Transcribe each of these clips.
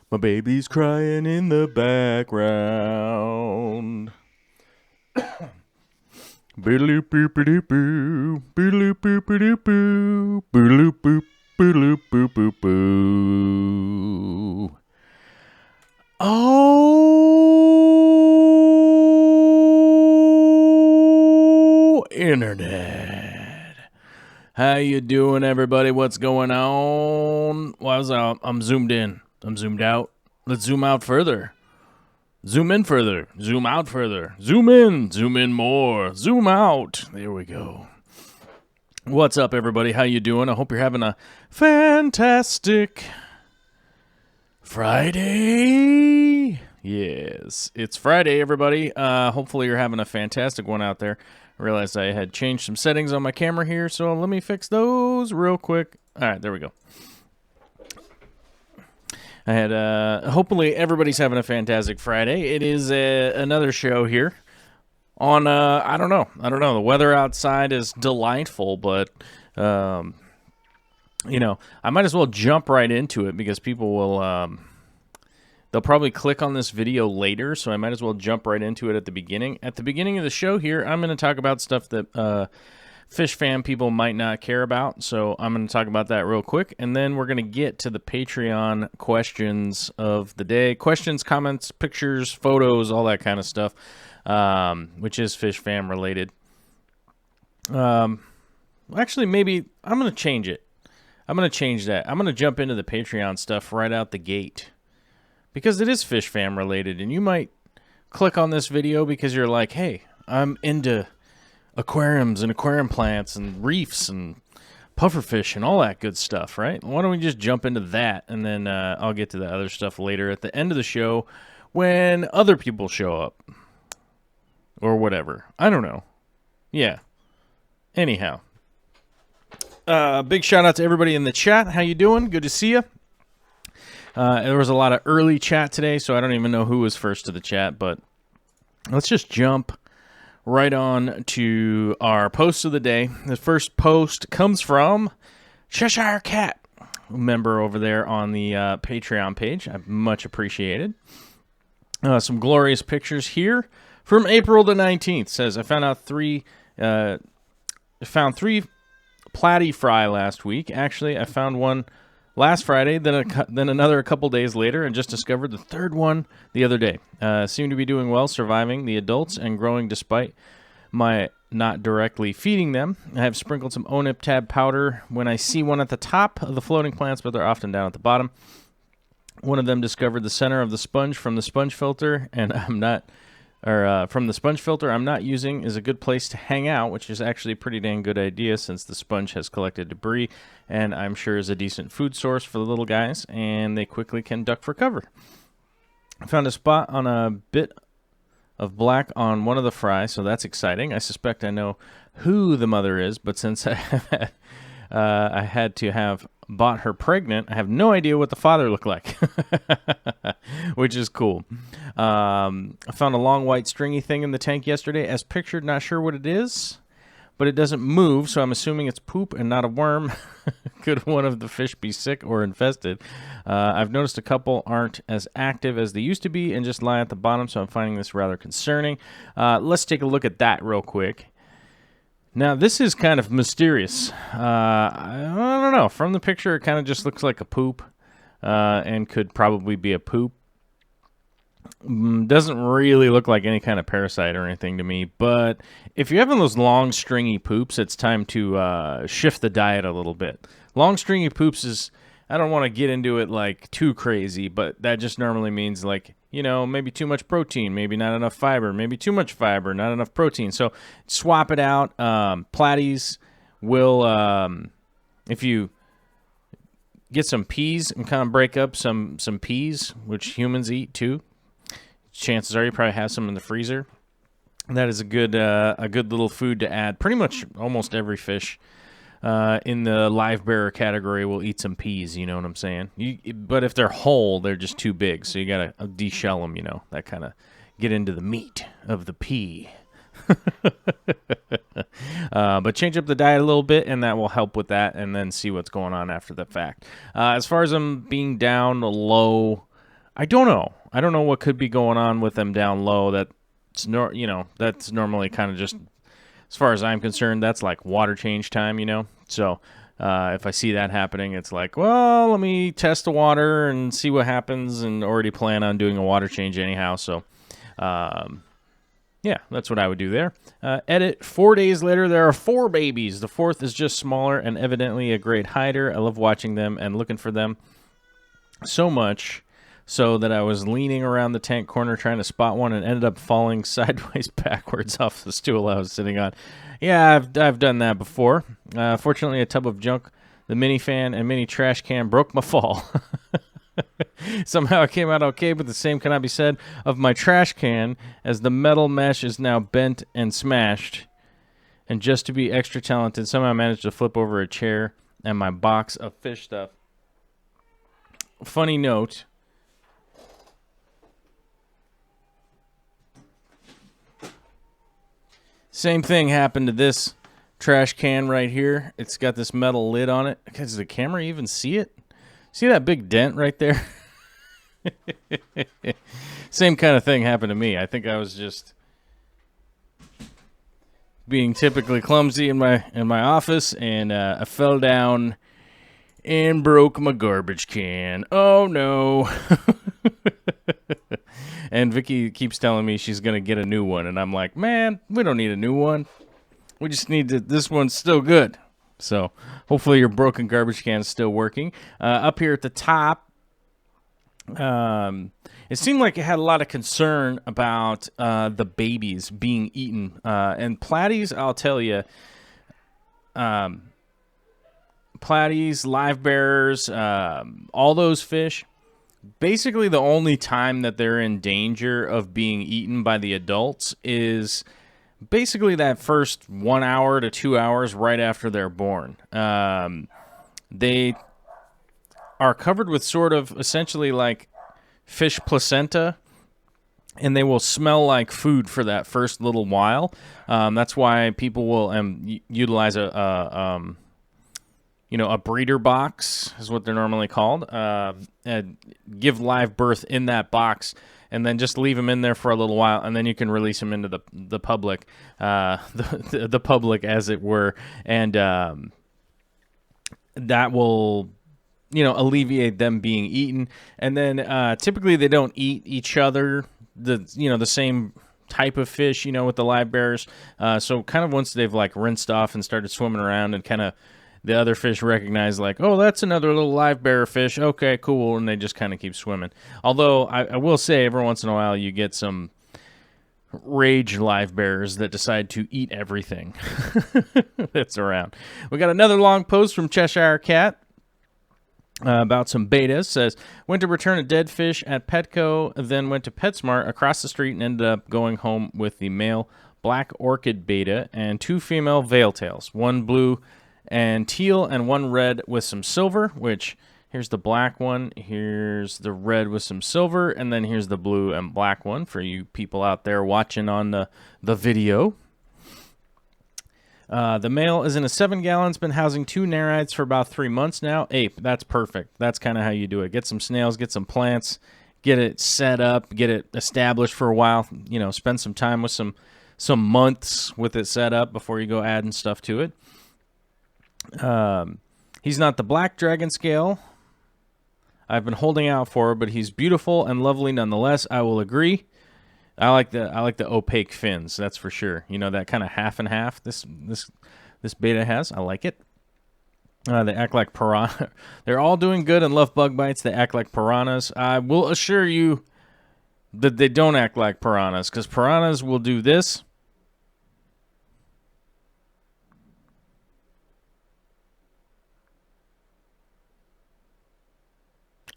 My baby's crying in the background. Oh, internet. How you doing, everybody? What's going on? Well, I'm zoomed in. I'm zoomed out. Let's zoom out further. Zoom in further. Zoom out further. Zoom in. Zoom in more. Zoom out. There we go. What's up, everybody? How you doing? I hope you're having a fantastic Friday. Yes, it's Friday, everybody. Hopefully you're having a fantastic one out there. I realized I had changed some settings on my camera here, so let me fix those real quick. All right, there we go. I had, hopefully everybody's having a fantastic Friday. It is another show here on, I don't know. The weather outside is delightful, but, you know, I might as well jump right into it because people will, they'll probably click on this video later, so I might as well jump right into it at the beginning. At the beginning of the show here, I'm going to talk about stuff that, fish fan people might not care about, so I'm going to talk about that real quick, and then we're going to get to the Patreon questions of the day. Questions, comments, pictures, photos, all that kind of stuff, which is fish fan related. Actually, maybe I'm going to change it. I'm going to change that. I'm going to jump into the Patreon stuff right out the gate, because it is fish fan related, and you might click on this video because you're like, hey, I'm into aquariums and aquarium plants and reefs and pufferfish and all that good stuff, right? Why don't we just jump into that, and then I'll get to the other stuff later at the end of the show when other people show up or whatever. I don't know. Yeah. Anyhow. Big shout out to everybody in the chat. How you doing? Good to see you. There was a lot of early chat today, so I don't even know who was first to the chat, but let's just jump right on to our post of the day. The first post comes from Cheshire Cat, a member over there on the Patreon page. I much appreciated. Some glorious pictures here from April the 19th. Says, I found three platy fry last week. Actually, I found one last Friday, then another a couple days later, and just discovered the third one the other day. Seem to be doing well, surviving the adults and growing despite my not directly feeding them. I have sprinkled some ONIP tab powder when I see one at the top of the floating plants, but they're often down at the bottom. One of them discovered the center of the sponge from the sponge filter, and from the sponge filter I'm not using is a good place to hang out, which is actually a pretty dang good idea since the sponge has collected debris and I'm sure is a decent food source for the little guys, and they quickly can duck for cover. I found a spot on a bit of black on one of the fry, so that's exciting. I suspect I know who the mother is, but since I had to have bought her pregnant, I have no idea what the father looked like, which is cool. I found a long white stringy thing in the tank yesterday as pictured. Not sure what it is, but it doesn't move, so I'm assuming it's poop and not a worm. Could one of the fish be sick or infested? I've noticed a couple aren't as active as they used to be and just lie at the bottom, so I'm finding this rather concerning. Let's take a look at that real quick. Now, this is kind of mysterious. I don't know. From the picture, it kind of just looks like a poop and could probably be a poop. Doesn't really look like any kind of parasite or anything to me, but if you're having those long stringy poops, it's time to shift the diet a little bit. Long stringy poops is, I don't want to get into it like too crazy, but that just normally means like, you know, maybe too much protein, maybe not enough fiber, maybe too much fiber, not enough protein. So swap it out. Platies will, if you get some peas and kind of break up some peas, which humans eat too, chances are you probably have some in the freezer. That is a good little food to add. Pretty much almost every fish in the live bearer category will eat some peas. You know what I'm saying? But if they're whole, they're just too big. So you gotta deshell them. You know, that kind of get into the meat of the pea. But change up the diet a little bit, and that will help with that, and then see what's going on after the fact. As far as them being down low, I don't know. I don't know what could be going on with them down low. That's normally kind of just, as far as I'm concerned, that's like water change time, you know. So if I see that happening, it's like, well, let me test the water and see what happens, and already plan on doing a water change anyhow. So yeah, that's what I would do there. Edit, 4 days later, there are 4 babies. The 4th is just smaller and evidently a great hider. I love watching them and looking for them so much so that I was leaning around the tank corner trying to spot one and ended up falling sideways backwards off the stool I was sitting on. Yeah, I've done that before. Fortunately, a tub of junk, the mini fan, and mini trash can broke my fall. Somehow it came out okay, but the same cannot be said of my trash can, as the metal mesh is now bent and smashed. And just to be extra talented, somehow I managed to flip over a chair and my box of fish stuff. Funny note. Same thing happened to this trash can right here. It's got this metal lid on it. Does the camera even see it? See that big dent right there? Same kind of thing happened to me. I think I was just being typically clumsy in my office, and I fell down and broke my garbage can. Oh no. And Vicky keeps telling me she's going to get a new one, and I'm like, man, we don't need a new one. We just need to, this one's still good. So hopefully your broken garbage can is still working. Up here at the top, it seemed like it had a lot of concern about the babies being eaten. And platies, I'll tell you, platies, live bearers, all those fish, basically the only time that they're in danger of being eaten by the adults is basically that first 1 hour to 2 hours right after they're born. They are covered with sort of essentially like fish placenta, and they will smell like food for that first little while. That's why people will utilize a breeder box is what they're normally called. Give live birth in that box, and then just leave them in there for a little while, and then you can release them into the public, the public, as it were, and that will, alleviate them being eaten. And then typically they don't eat each other, the same type of fish, with the live bearers. So kind of once they've like rinsed off and started swimming around, and kind of the other fish recognize like, oh, that's another little live bearer fish. Okay, cool. And they just kind of keep swimming. Although I will say every once in a while you get some rage live bearers that decide to eat everything that's around. We got another long post from Cheshire Cat about some betas. Says, went to return a dead fish at Petco, then went to PetSmart across the street and ended up going home with the male black orchid beta and 2 female veil tails, 1 blue and teal and 1 red with some silver, which here's the black one, here's the red with some silver, and then here's the blue and black one for you people out there watching on the video. The male is in a 7 gallons, been housing 2 nerides for about 3 months now. Ape, that's perfect. That's kind of how you do it. Get some snails, get some plants, get it set up, get it established for a while, spend some time with some months with it set up before you go adding stuff to it. He's not the black dragon scale I've been holding out for, but he's beautiful and lovely nonetheless. I will agree. I like the opaque fins, that's for sure. That kind of half and half this beta has. I like it. They act like piranha. They're all doing good and love bug bites. They act like piranhas. I will assure you that they don't act like piranhas, because piranhas will do this.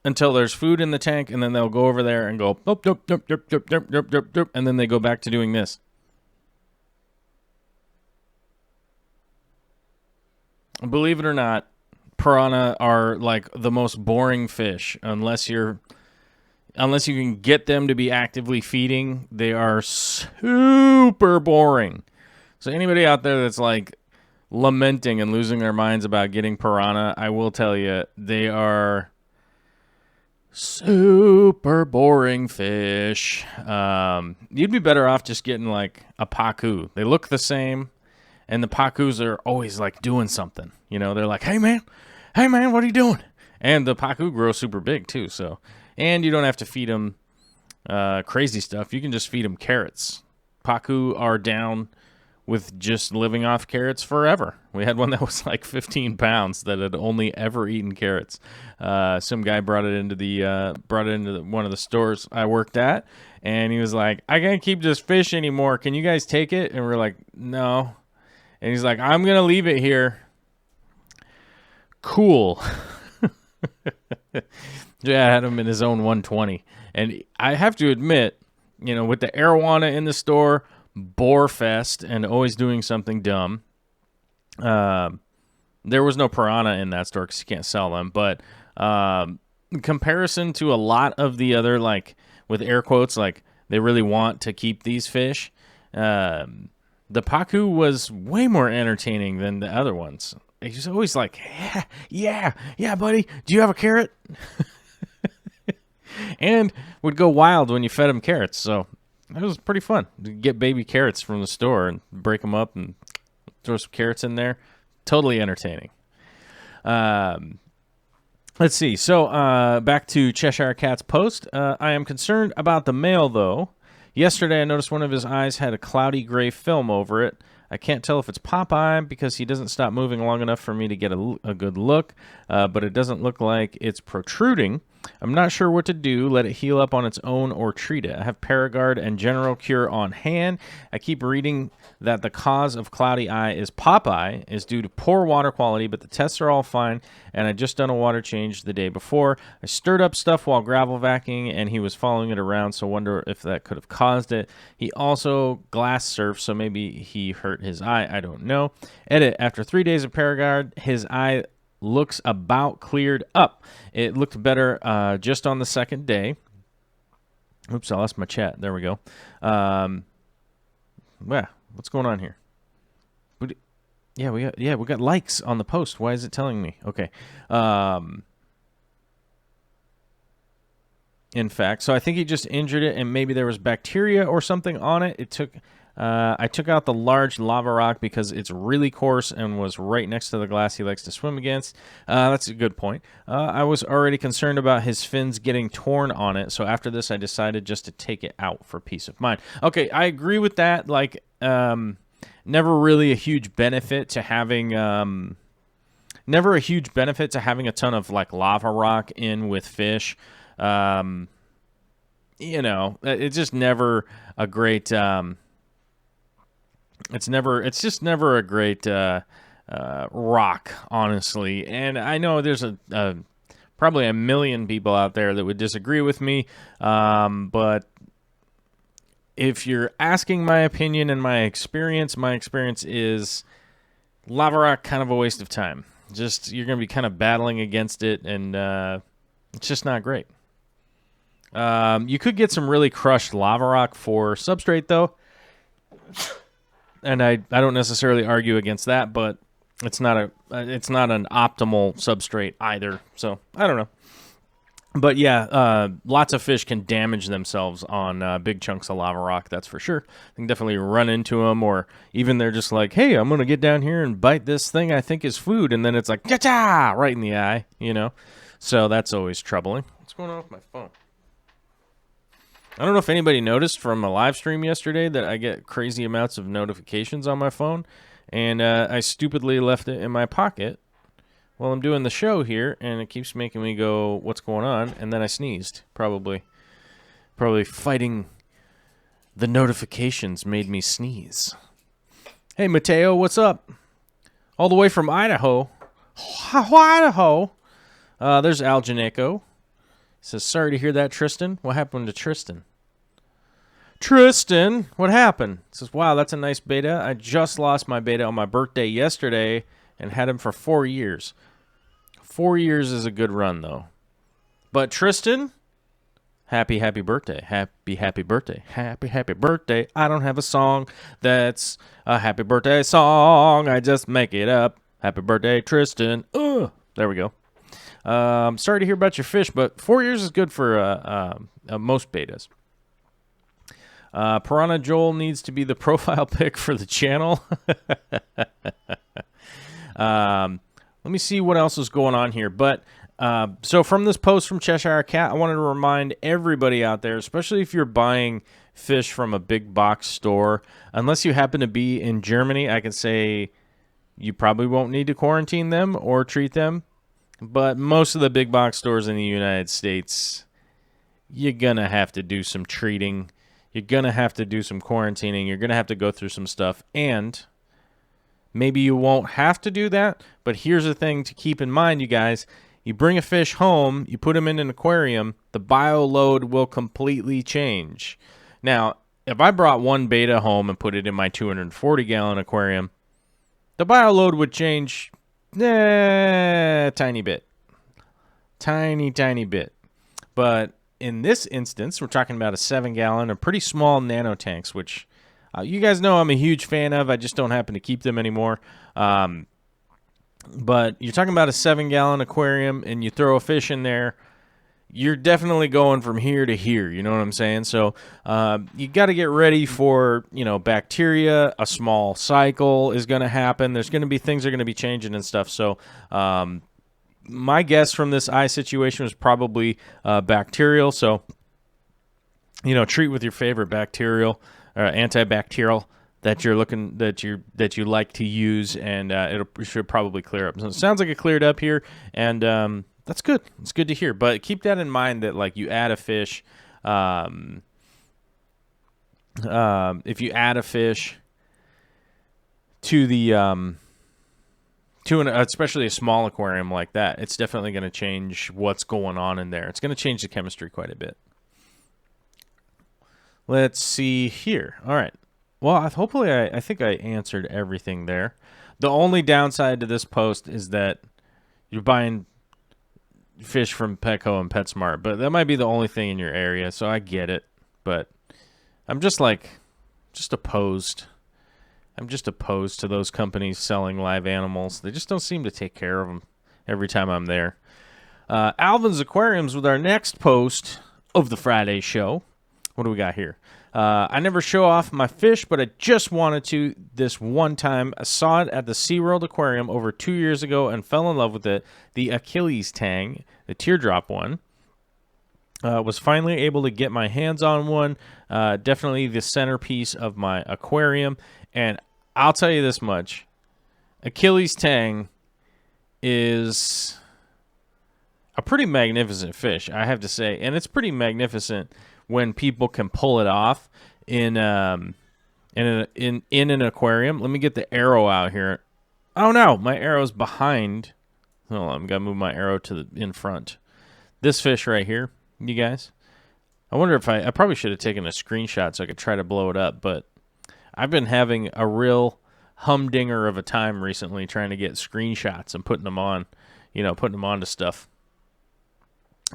Until there's food in the tank, and then they'll go over there and go, and then they go back to doing this. believe it or not, piranha are like the most boring fish unless you can get them to be actively feeding. They are super boring. So anybody out there that's like lamenting and losing their minds about getting piranha, I will tell you, they are super boring fish. You'd be better off just getting like a pacu. They look the same, and the pacus are always like doing something. You know, they're like, hey man, what are you doing? And the pacu grows super big too. So, and you don't have to feed them crazy stuff. You can just feed them carrots. Pacu are down with just living off carrots forever. We had one that was like 15 pounds that had only ever eaten carrots. Some guy brought it into one of the stores I worked at, and he was like, I can't keep this fish anymore. Can you guys take it? And we're like, no. And he's like, I'm going to leave it here. Cool. Yeah, I had him in his own 120. And I have to admit, you know, with the arowana in the store, Boar Fest, and always doing something dumb, there was no piranha in that store because you can't sell them. But in comparison to a lot of the other, like, with air quotes, like, they really want to keep these fish, the pacu was way more entertaining than the other ones. He's always like, yeah, buddy, do you have a carrot? And would go wild when you fed him carrots. So it was pretty fun to get baby carrots from the store and break them up and throw some carrots in there. Totally entertaining. Let's see. So back to Cheshire Cat's post. I am concerned about the male, though. Yesterday, I noticed one of his eyes had a cloudy gray film over it. I can't tell if it's Popeye because he doesn't stop moving long enough for me to get a good look, but it doesn't look like it's protruding. I'm not sure what to do, let it heal up on its own or treat it. I have Paragard and General Cure on hand. I keep reading that the cause of cloudy eye is Popeye is due to poor water quality, but the tests are all fine, and I just done a water change the day before. I stirred up stuff while gravel vacuuming, and he was following it around, so wonder if that could have caused it. He also glass surfed, so maybe he hurt his eye. I don't know. Edit. After 3 days of Paragard, his eye looks about cleared up. It looked better just on the second day. Oops, I lost my chat. There we go. Yeah, what's going on here? We got likes on the post. Why is it telling me? Okay. In fact, so I think he just injured it, and maybe there was bacteria or something on it. I took out the large lava rock because it's really coarse and was right next to the glass he likes to swim against. That's a good point. I was already concerned about his fins getting torn on it, so after this I decided just to take it out for peace of mind. Okay, I agree with that. Like, never really a huge benefit to having... never a huge benefit to having a ton of, like, lava rock in with fish. You know, it's just never a great... It's just never a great rock, honestly. And I know there's probably a million people out there that would disagree with me. But if you're asking my opinion and my experience is lava rock kind of a waste of time. Just you're going to be kind of battling against it, and it's just not great. You could get some really crushed lava rock for substrate, though. And I don't necessarily argue against that, but it's not an optimal substrate either. So I don't know. But yeah, lots of fish can damage themselves on big chunks of lava rock. That's for sure. You can definitely run into them, or even they're just like, "Hey, I'm gonna get down here and bite this thing I think is food," and then it's like, "Cha-cha!" right in the eye. You know. So that's always troubling. What's going on with my phone? I don't know if anybody noticed from a live stream yesterday that I get crazy amounts of notifications on my phone, and I stupidly left it in my pocket while I'm doing the show here, and it keeps making me go, what's going on? And then I sneezed. Probably fighting the notifications made me sneeze. Hey, Mateo, what's up? All the way from Idaho. Idaho. There's Algeneco. Says, sorry to hear that, Tristan. What happened to Tristan? Tristan, what happened? Says, wow, that's a nice beta. I just lost my beta on my birthday yesterday, and had him for 4 years. 4 years is a good run, though. But Tristan, happy birthday. Happy birthday. Happy birthday. I don't have a song that's a happy birthday song. I just make it up. Happy birthday, Tristan. There we go. Sorry to hear about your fish, but 4 years is good for most betas. Piranha Joel needs to be the profile pic for the channel. Let me see what else is going on here. But so from this post from Cheshire Cat, I wanted to remind everybody out there, especially if you're buying fish from a big box store, unless you happen to be in Germany, I can say you probably won't need to quarantine them or treat them. But most of the big box stores in the United States, you're going to have to do some treating. You're going to have to do some quarantining. You're going to have to go through some stuff. And maybe you won't have to do that. But here's the thing to keep in mind, you guys. You bring a fish home, you put him in an aquarium, the bio load will completely change. Now, if I brought one beta home and put it in my 240-gallon aquarium, the bio load would change tiny bit. Tiny bit. But in this instance, we're talking about a 7-gallon, a pretty small nano tanks, which you guys know I'm a huge fan of. I just don't happen to keep them anymore. But you're talking about a 7-gallon aquarium, and you throw a fish in there, you're definitely going from here to here. You know what I'm saying? So you got to get ready for, bacteria. A small cycle is going to happen. There's going to be things are going to be changing and stuff. So my guess from this eye situation was probably bacterial. So, treat with your favorite bacterial or antibacterial that you're looking that you like to use, and it should probably clear up. So it sounds like it cleared up here, and that's good. It's good to hear. But keep that in mind that you add a fish, if you add a fish to the especially a small aquarium like that, it's definitely going to change what's going on in there. It's going to change the chemistry quite a bit. Let's see here. All right. Well, hopefully I think I answered everything there. The only downside to this post is that you're buying fish from Petco and PetSmart, but that might be the only thing in your area, so I get it. But I'm just opposed. I'm just opposed to those companies selling live animals. They just don't seem to take care of them every time I'm there. Alvin's Aquariums with our next post of the Friday show. What do we got here? I never show off my fish, but I just wanted to this one time. I saw it at the SeaWorld Aquarium over 2 years ago and fell in love with it. The Achilles tang, the teardrop one. Was finally able to get my hands on one. Definitely the centerpiece of my aquarium. And I'll tell you this much. Achilles tang is a pretty magnificent fish, I have to say. And it's pretty magnificent when people can pull it off in an aquarium. Let me get the arrow out here. Oh no, my arrow's behind. Hold on, I've got to move my arrow to in front. This fish right here, you guys. I wonder if I probably should have taken a screenshot so I could try to blow it up, but I've been having a real humdinger of a time recently trying to get screenshots and putting them on, putting them onto stuff.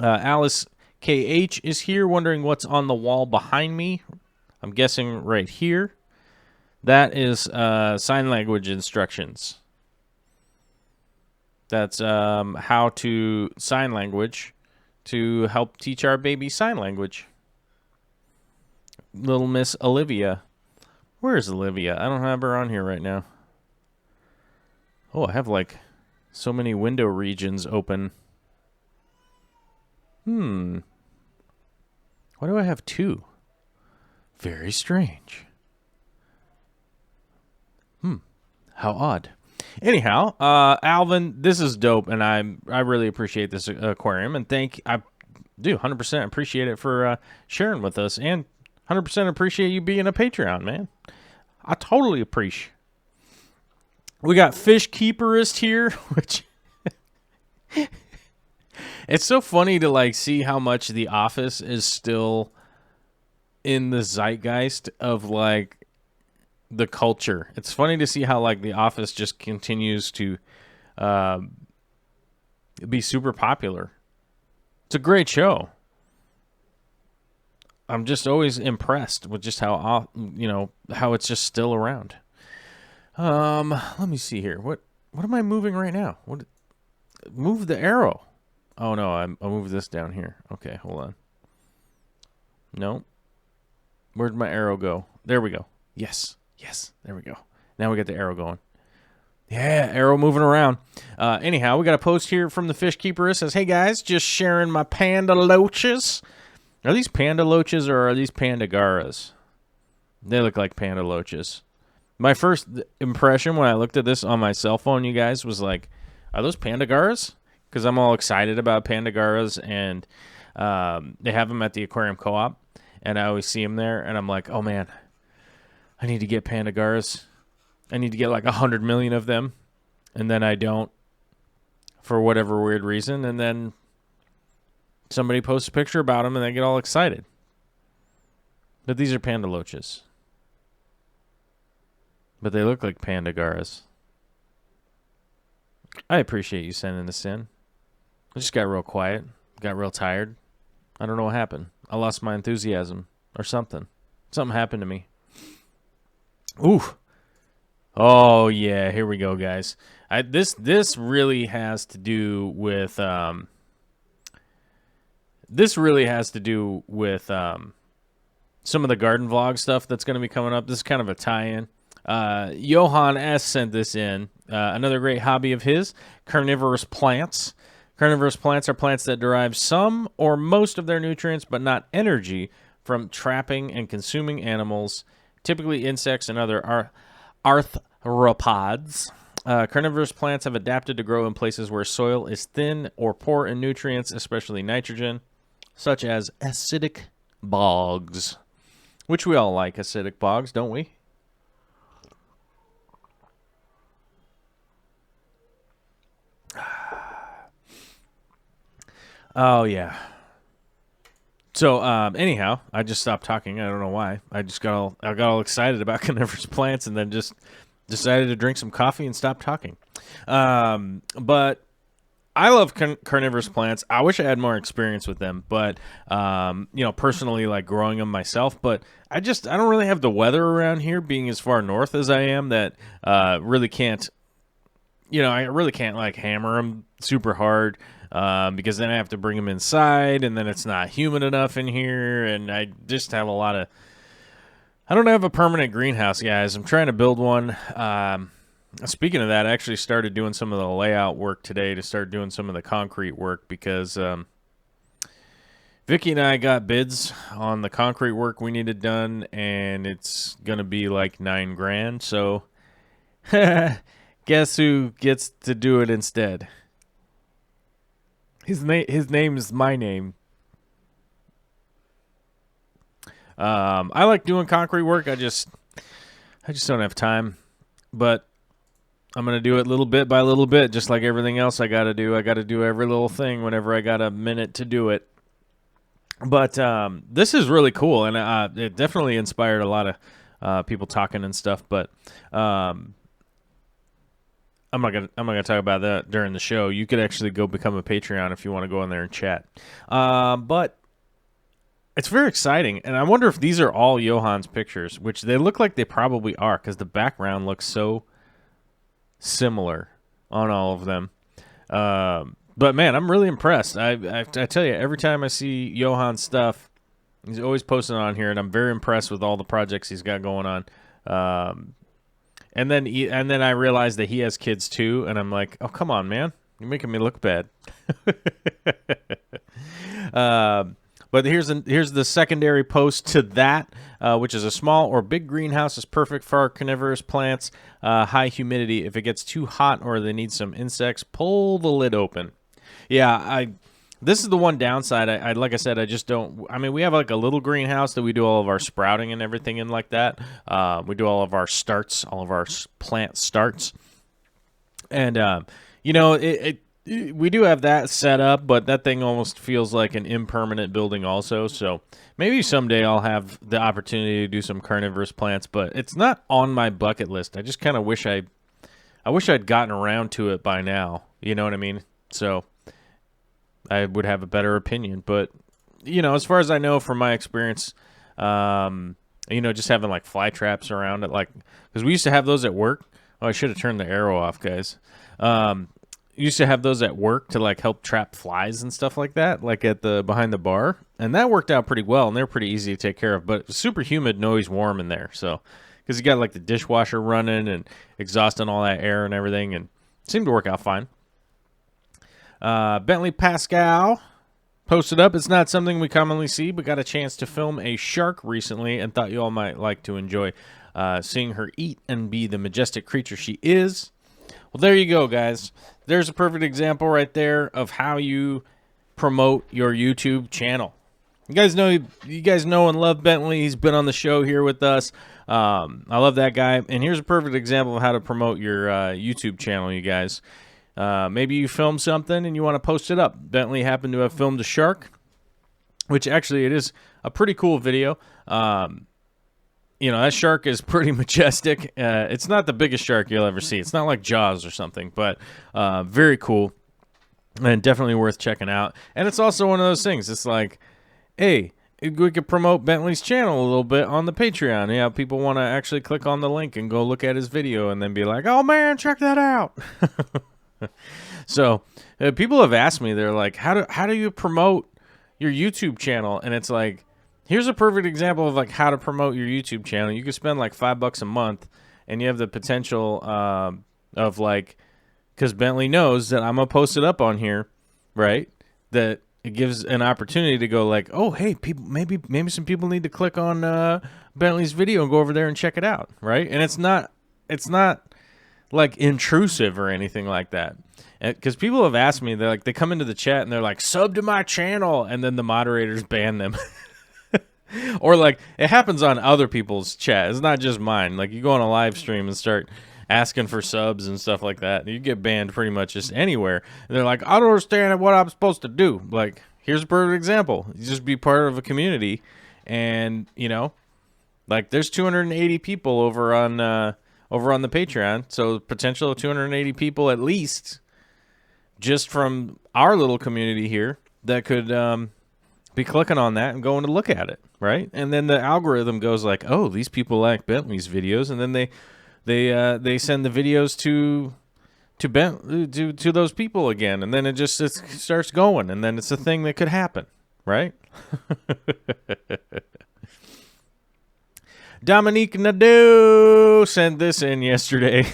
Alice KH is here wondering what's on the wall behind me. I'm guessing right here. That is sign language instructions. That's how to sign language to help teach our baby sign language. Little Miss Olivia. Where is Olivia? I don't have her on here right now. Oh, I have so many window regions open. Why do I have two? Very strange. How odd. Anyhow, Alvin, this is dope, and I really appreciate this aquarium, and I do 100% appreciate it for sharing with us, and 100% appreciate you being a Patreon, man. I totally appreciate. We got Fish Keeperist here, which it's so funny to see how much The Office is still in the zeitgeist of the culture. It's funny to see how like The Office just continues to be super popular. It's a great show. I'm just always impressed with just how how it's just still around. Let me see here. What am I moving right now? Move the arrow. Oh no, I'll move this down here. Okay, hold on. No. Where'd my arrow go? There we go. Yes. There we go. Now we got the arrow going. Yeah, arrow moving around. Anyhow, we got a post here from the Fish Keeper. It says, "Hey guys, just sharing my panda loaches." Are these panda loaches or are these pandagaras? They look like panda loaches. My first impression when I looked at this on my cell phone, you guys, was like, are those pandagaras? Because I'm all excited about pandagaras, and they have them at the Aquarium Co-op, and I always see them there, and I'm like, oh man, I need to get pandagaras. I need to get like 100 million of them, and then I don't for whatever weird reason, and then somebody posts a picture about them, and they get all excited. But these are panda loaches. But they look like pandagaras. I appreciate you sending this in. I just got real quiet. Got real tired. I don't know what happened. I lost my enthusiasm or something. Something happened to me. Ooh. Oh, yeah. Here we go, guys. This really has to do with... This really has to do with some of the garden vlog stuff that's going to be coming up. This is kind of a tie-in. Johan S. sent this in. Another great hobby of his, carnivorous plants. Carnivorous plants are plants that derive some or most of their nutrients, but not energy, from trapping and consuming animals, typically insects and other arthropods. Carnivorous plants have adapted to grow in places where soil is thin or poor in nutrients, especially nitrogen, such as acidic bogs, which we all like acidic bogs, don't we? Oh, yeah. So, anyhow, I just stopped talking. I don't know why. I got all excited about carnivorous plants and then just decided to drink some coffee and stop talking. But I love carnivorous plants. I wish I had more experience with them, but, personally, like growing them myself. But I don't really have the weather around here, being as far north as I am, that really can't, I really can't like hammer them super hard. Because then I have to bring them inside, and then it's not humid enough in here, and I just have a lot of... I don't have a permanent greenhouse, guys. I'm trying to build one. Speaking of that, I actually started doing some of the layout work today to start doing some of the concrete work, because Vicky and I got bids on the concrete work we needed done, and it's going to be like $9,000, so guess who gets to do it instead? His name is my name. I like doing concrete work. I just don't have time. But I'm gonna do it little bit by little bit, just like everything else I gotta do. I gotta do every little thing whenever I got a minute to do it. But this is really cool, and it definitely inspired a lot of people talking and stuff. But I'm not gonna talk about that during the show. You could actually go become a Patreon if you want to go in there and chat. But it's very exciting, and I wonder if these are all Johan's pictures, which they look like they probably are, because the background looks so similar on all of them. But man, I'm really impressed. I tell you, every time I see Johan's stuff, he's always posting on here, and I'm very impressed with all the projects he's got going on. And then I realized that he has kids too, and I'm like, oh, come on, man. You're making me look bad. But here's the secondary post to that, which is a small or big greenhouse is perfect for our carnivorous plants. High humidity. If it gets too hot or they need some insects, pull the lid open. Yeah, this is the one downside. I like I said, I just don't. I mean, we have like a little greenhouse that we do all of our sprouting and everything in like that. We do all of our starts, all of our plant starts, and we do have that set up, but that thing almost feels like an impermanent building also. So maybe someday I'll have the opportunity to do some carnivorous plants, but it's not on my bucket list. I just kind of wish I wish I'd gotten around to it by now. You know what I mean? So I would have a better opinion. But, you know, as far as I know from my experience, you know, just having like fly traps around it, like, because we used to have those at work. Oh, I should have turned the arrow off, guys. Used to have those at work to like help trap flies and stuff like that, like at the behind the bar, and that worked out pretty well, and they're pretty easy to take care of. But it was super humid and always warm in there, so because you got like the dishwasher running and exhausting all that air and everything, and it seemed to work out fine. Bentley Pascal posted up. It's not something we commonly see, but got a chance to film a shark recently, and thought you all might like to enjoy seeing her eat and be the majestic creature she is. Well, there you go, guys. There's a perfect example right there of how you promote your YouTube channel. You guys know and love Bentley. He's been on the show here with us. I love that guy. And here's a perfect example of how to promote your YouTube channel, you guys. Maybe you film something and you want to post it up. Bentley happened to have filmed a shark, which actually it is a pretty cool video. You know, that shark is pretty majestic. It's not the biggest shark you'll ever see. It's not like Jaws or something, but very cool and definitely worth checking out. And it's also one of those things. It's like, hey, we could promote Bentley's channel a little bit on the Patreon. Yeah, people want to actually click on the link and go look at his video and then be like, oh, man, check that out. So people have asked me, they're like, how do you promote your YouTube channel? And it's like, here's a perfect example of like how to promote your YouTube channel. You could spend like $5 a month, and you have the potential of like, because Bentley knows that I'm gonna post it up on here, right? That it gives an opportunity to go like, oh hey, people, maybe some people need to click on Bentley's video and go over there and check it out, right? And it's not like intrusive or anything like that. Because people have asked me, they come into the chat and they're like, sub to my channel, and then the moderators ban them. Or like it happens on other people's chat. It's not just mine. Like you go on a live stream and start asking for subs and stuff like that, you get banned pretty much just anywhere. And they're like, I don't understand what I'm supposed to do. Like, here's a perfect example. You just be part of a community, and you know, like there's 280 people over on the Patreon, so potential of 280 people at least, just from our little community here, that could be clicking on that and going to look at it, right? And then the algorithm goes like, oh, these people like Bentley's videos, and then they send the videos to those people again, and then it starts going, and then it's a thing that could happen, right? Dominique Nadeau sent this in yesterday.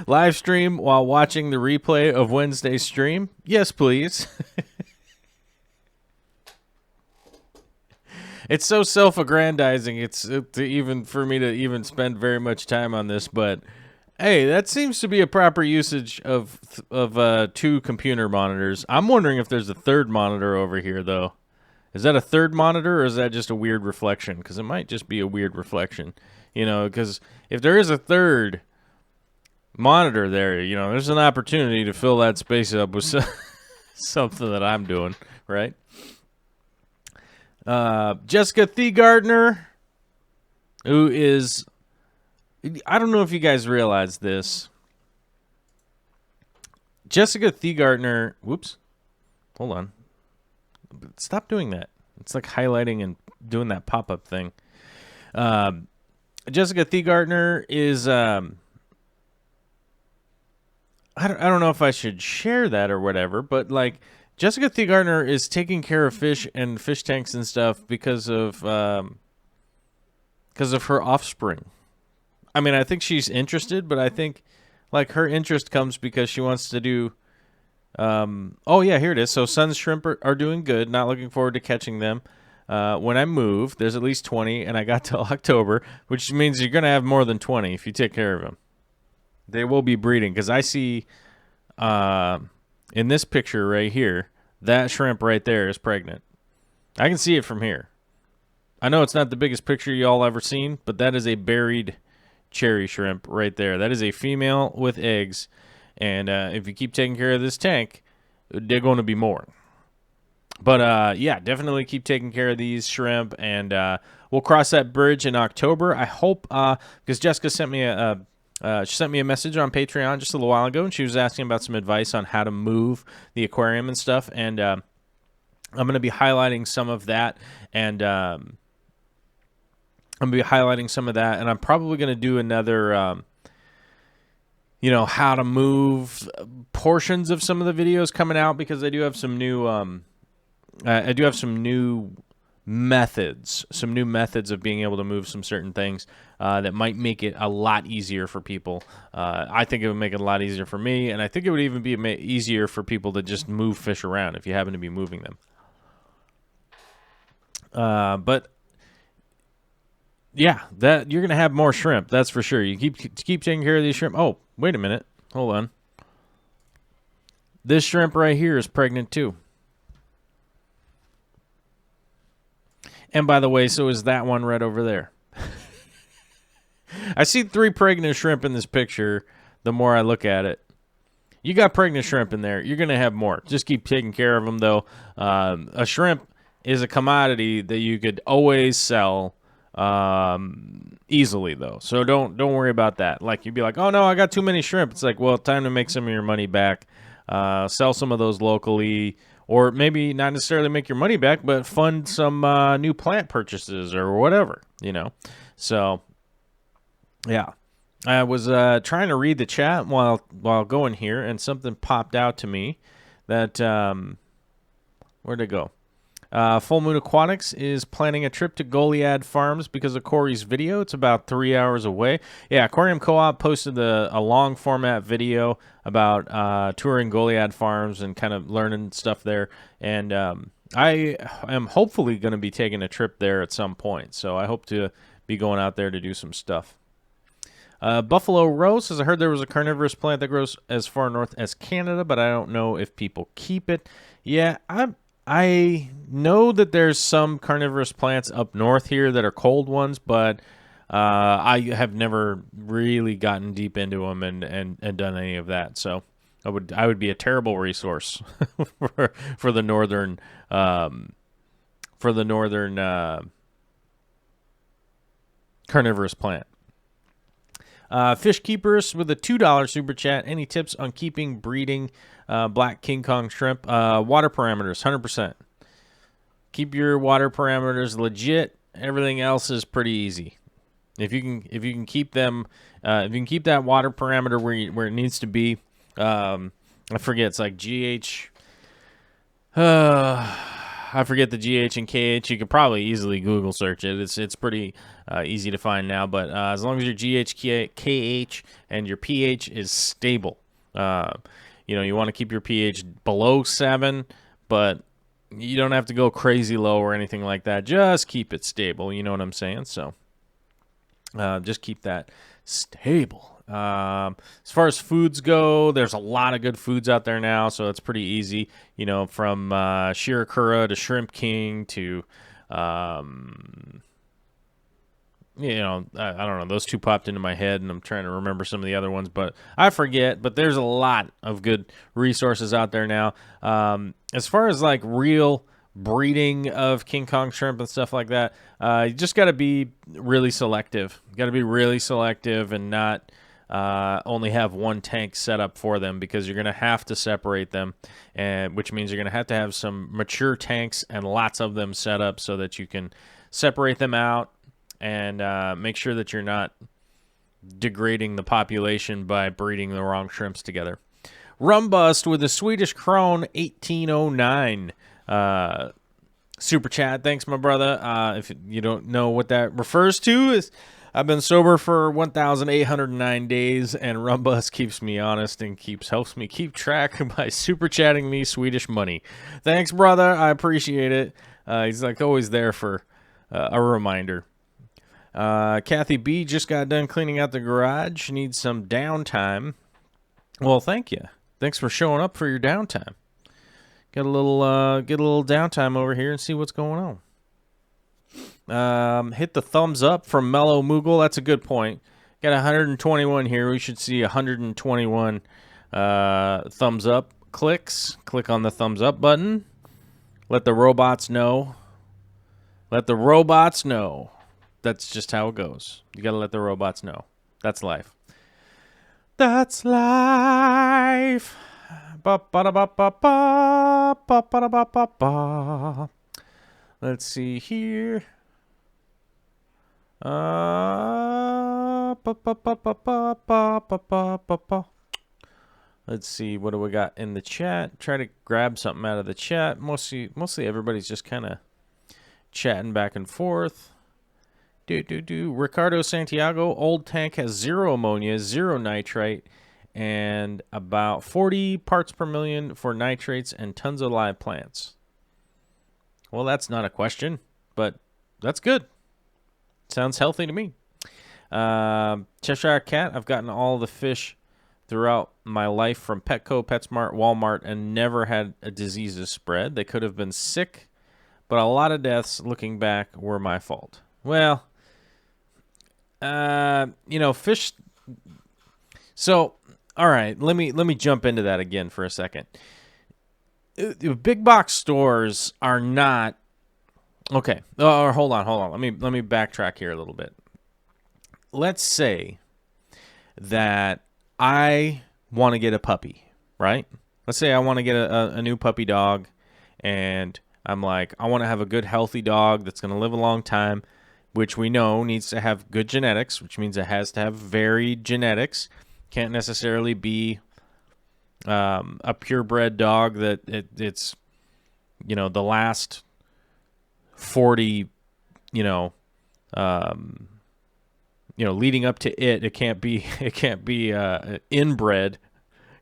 Live stream while watching the replay of Wednesday's stream? Yes, please. It's so self-aggrandizing. It's even for me to even spend very much time on this, but hey, that seems to be a proper usage of 2 computer monitors. I'm wondering if there's a third monitor over here, though. Is that a third monitor, or is that just a weird reflection? Because it might just be a weird reflection, you know. Because if there is a third monitor there, you know, there's an opportunity to fill that space up with something that I'm doing, right? Jessica Thegardner, who is, I don't know if you guys realize this. Jessica Thegardner, whoops, hold on. Stop doing that. It's like highlighting and doing that pop-up thing. Jessica Thegardner is, I don't know if I should share that or whatever, but like, Jessica Thegardner is taking care of fish and fish tanks and stuff because of her offspring. I mean, I think she's interested, but I think like her interest comes because she wants to do. Oh yeah, here it is. So Sun's shrimp are doing good. Not looking forward to catching them. When I move, there's at least 20, and I got till October, which means you're gonna have more than 20 if you take care of them. They will be breeding because I see. In this picture right here, that shrimp right there is pregnant. I can see it from here. I know it's not the biggest picture y'all ever seen, but that is a buried cherry shrimp right there. That is a female with eggs, And if you keep taking care of this tank, they're going to be more. But, yeah, definitely keep taking care of these shrimp, and we'll cross that bridge in October. I hope, because Jessica sent me she sent me a message on Patreon just a little while ago, and she was asking about some advice on how to move the aquarium and stuff, and I'm going to be highlighting some of that, and I'm going to be highlighting some of that, and I'm probably going to do another, how to move portions of some of the videos coming out, because I do have some new, methods of being able to move some certain things that might make it a lot easier for people. I think it would make it a lot easier for me, and I think it would even be easier for people to just move fish around if you happen to be moving them. But yeah, that you're gonna have more shrimp, that's for sure. You keep taking care of these shrimp. Oh, wait a minute, hold on. This shrimp right here is pregnant too. And by the way, so is that one right over there. I see 3 pregnant shrimp in this picture the more I look at it. You got pregnant shrimp in there. You're going to have more. Just keep taking care of them, though. A shrimp is a commodity that you could always sell easily, though. So don't worry about that. Like, you'd be like, oh, no, I got too many shrimp. It's like, well, time to make some of your money back. Sell some of those locally. Or maybe not necessarily make your money back, but fund some new plant purchases or whatever, So, yeah. I was trying to read the chat while going here, and something popped out to me that, where'd it go? Full Moon Aquatics is planning a trip to Goliad Farms because of Corey's video. It's about 3 hours away. Yeah, Aquarium Co-op posted a long format video about touring Goliad Farms and kind of learning stuff there. And I am hopefully going to be taking a trip there at some point. So I hope to be going out there to do some stuff. Buffalo Rose says, I heard there was a carnivorous plant that grows as far north as Canada, but I don't know if people keep it. Yeah, I know that there's some carnivorous plants up north here that are cold ones, but I have never really gotten deep into them and done any of that. So I would be a terrible resource for the northern carnivorous plant. Fish Keepers with a $2 super chat. Any tips on keeping breeding black King Kong shrimp? Water parameters, 100%. Keep your water parameters legit. Everything else is pretty easy. If you can keep them, if you can keep that water parameter where it needs to be. I forget, it's like GH. I forget the GH and KH. You could probably easily Google search it. It's pretty easy to find now. But as long as your GH, KH, and your pH is stable, you want to keep your pH below 7, but you don't have to go crazy low or anything like that. Just keep it stable. You know what I'm saying? So just keep that stable. As far as foods go, there's a lot of good foods out there now, so it's pretty easy, from Shirakura to Shrimp King to, I don't know, those two popped into my head, and I'm trying to remember some of the other ones, but I forget, but there's a lot of good resources out there now. As far as, like, real breeding of King Kong shrimp and stuff like that, you just got to be really selective. You got to be really selective and not only have one tank set up for them, because you're going to have to separate them, and which means you're going to have some mature tanks and lots of them set up so that you can separate them out and make sure that you're not degrading the population by breeding the wrong shrimps together. Rumbust with a Swedish Krone 1809 super chat. Thanks, my brother. If you don't know what that refers to, is I've been sober for 1,809 days, and Rumbus keeps me honest and helps me keep track by super chatting me Swedish money. Thanks, brother. I appreciate it. He's like always there for a reminder. Kathy B just got done cleaning out the garage. She needs some downtime. Well, thank you. Thanks for showing up for your downtime. Get a little downtime over here and see what's going on. Hit the thumbs up from Mellow Moogle. That's a good point. Got 121 here. We should see 121 Thumbs up clicks. Click on the thumbs up button. Let the robots know. Let the robots know. That's just how it goes. You got to let the robots know. That's life. That's life. Ba-ba-da-ba-ba-ba. Ba-ba-da-ba-ba-ba. Let's see here. Let's see, what do we got in the chat? Try to grab something out of the chat. Mostly everybody's just kind of chatting back and forth. Ricardo Santiago, old tank has 0 ammonia, 0 nitrite, and about 40 parts per million for nitrates and tons of live plants. Well, that's not a question, but that's good. Sounds healthy to me. Cheshire Cat, I've gotten all the fish throughout my life from Petco, PetSmart, Walmart, and never had a diseases spread. They could have been sick, but a lot of deaths, looking back, were my fault. Well, fish. So, all right, let me jump into that again for a second. Big box stores are not okay. Or hold on. Let me backtrack here a little bit. Let's say that I want to get a puppy, right? Let's say I want to get a new puppy dog, and I'm like, I want to have a good, healthy dog that's going to live a long time, which we know needs to have good genetics, which means it has to have varied genetics. Can't necessarily be a purebred dog that it's, the last 40, leading up to it can't be inbred,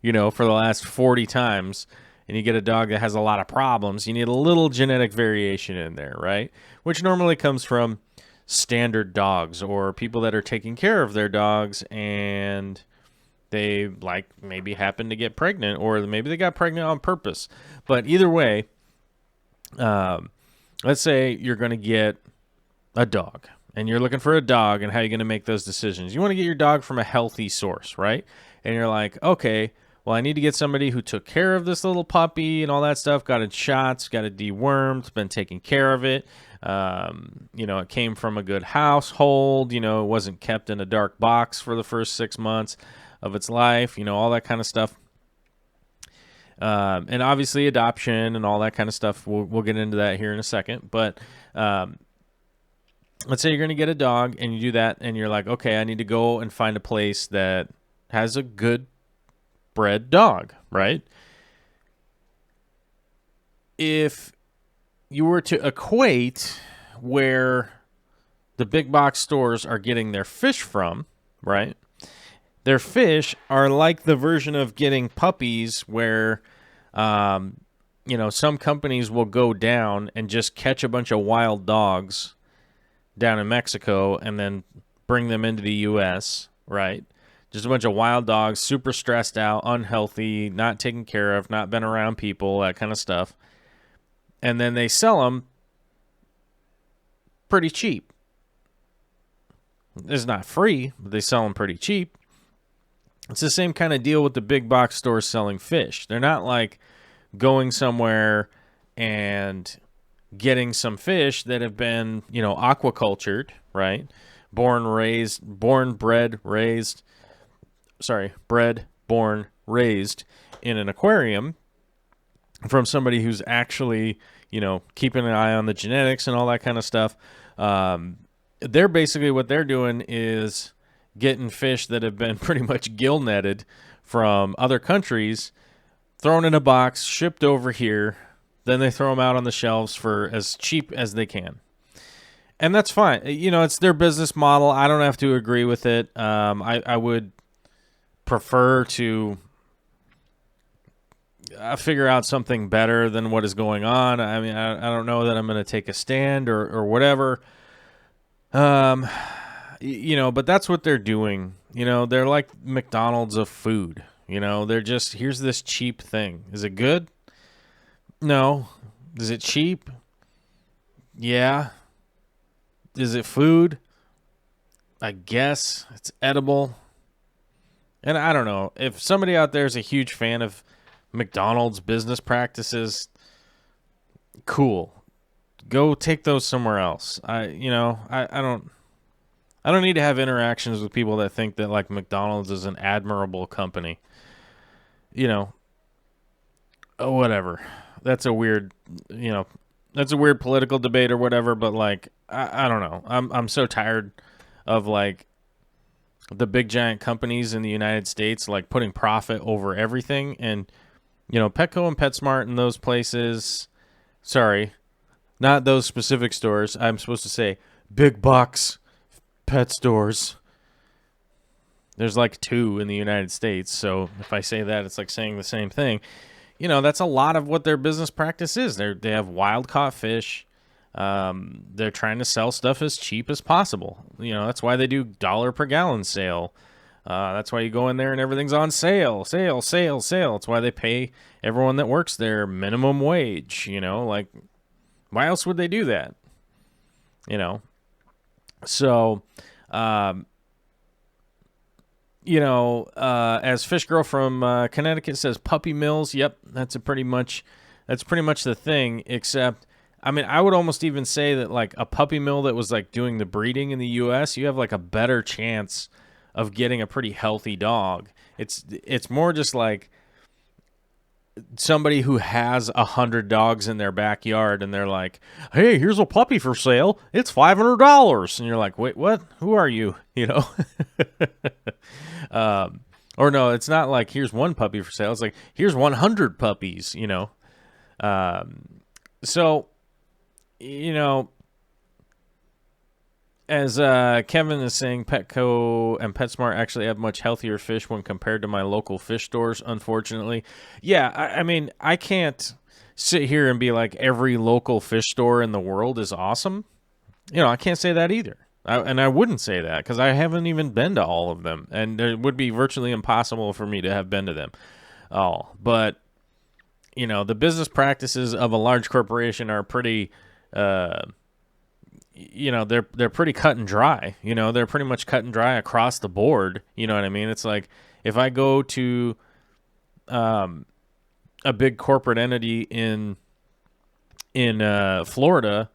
for the last 40 times, and you get a dog that has a lot of problems. You need a little genetic variation in there, right? Which normally comes from standard dogs or people that are taking care of their dogs, and they maybe happen to get pregnant, or maybe they got pregnant on purpose. But either way, let's say you're going to get a dog, and you're looking for a dog, and how you're going to make those decisions. You want to get your dog from a healthy source, right? And you're like, okay, well, I need to get somebody who took care of this little puppy and all that stuff, got it shots, got it dewormed, been taking care of it. It came from a good household. It wasn't kept in a dark box for the first 6 months of its life, all that kind of stuff. And obviously adoption and all that kind of stuff. We'll get into that here in a second. But let's say you're going to get a dog, and you do that, and you're like, okay, I need to go and find a place that has a good bred dog, right? If you were to equate where the big box stores are getting their fish from, right? Their fish are like the version of getting puppies where, some companies will go down and just catch a bunch of wild dogs down in Mexico and then bring them into the U.S., right? Just a bunch of wild dogs, super stressed out, unhealthy, not taken care of, not been around people, that kind of stuff. And then they sell them pretty cheap. It's not free, but they sell them pretty cheap. It's the same kind of deal with the big box stores selling fish. They're not like going somewhere and getting some fish that have been, aquacultured, right? Bred, raised in an aquarium from somebody who's actually, keeping an eye on the genetics and all that kind of stuff. They're basically, what they're doing is getting fish that have been pretty much gill netted from other countries, thrown in a box, shipped over here. Then they throw them out on the shelves for as cheap as they can. And that's fine. It's their business model. I don't have to agree with it. I would prefer to figure out something better than what is going on. I mean, I don't know that I'm going to take a stand or whatever. But that's what they're doing. They're like McDonald's of food. They're just, here's this cheap thing. Is it good? No. Is it cheap? Yeah. Is it food? I guess it's edible. And I don't know if somebody out there is a huge fan of McDonald's business practices. Cool, go take those somewhere else. I don't need to have interactions with people that think that like McDonald's is an admirable company. You know, whatever. That's a weird, that's a weird political debate or whatever. But like, I don't know. I'm so tired of like the big giant companies in the United States like putting profit over everything, and Petco and PetSmart and those places. Sorry, not those specific stores. I'm supposed to say big box pet stores. There's like 2 in the United States, so if I say that, it's like saying the same thing. That's a lot of what their business practice is. They have wild caught fish. They're trying to sell stuff as cheap as possible. That's why they do dollar per gallon sale. That's why you go in there and everything's on sale. It's why they pay everyone that works there minimum wage. Like, why else would they do that? So, as Fish Girl from Connecticut says, puppy mills. Yep, that's pretty much the thing. Except, I mean, I would almost even say that like a puppy mill that was like doing the breeding in the U.S., you have like a better chance of getting a pretty healthy dog. It's more just like somebody who has 100 dogs in their backyard and they're like, hey, here's a puppy for sale. It's $500. And you're like, wait, what? Who are you? Or no, it's not like here's one puppy for sale. It's like here's 100 puppies, So, as Kevin is saying, Petco and PetSmart actually have much healthier fish when compared to my local fish stores, unfortunately. Yeah, I mean, I can't sit here and be like every local fish store in the world is awesome. I can't say that either. I wouldn't say that because I haven't even been to all of them. And it would be virtually impossible for me to have been to them all. But, the business practices of a large corporation are pretty... they're pretty cut and dry. They're pretty much cut and dry across the board. You know what I mean? It's like if I go to a big corporate entity in Florida,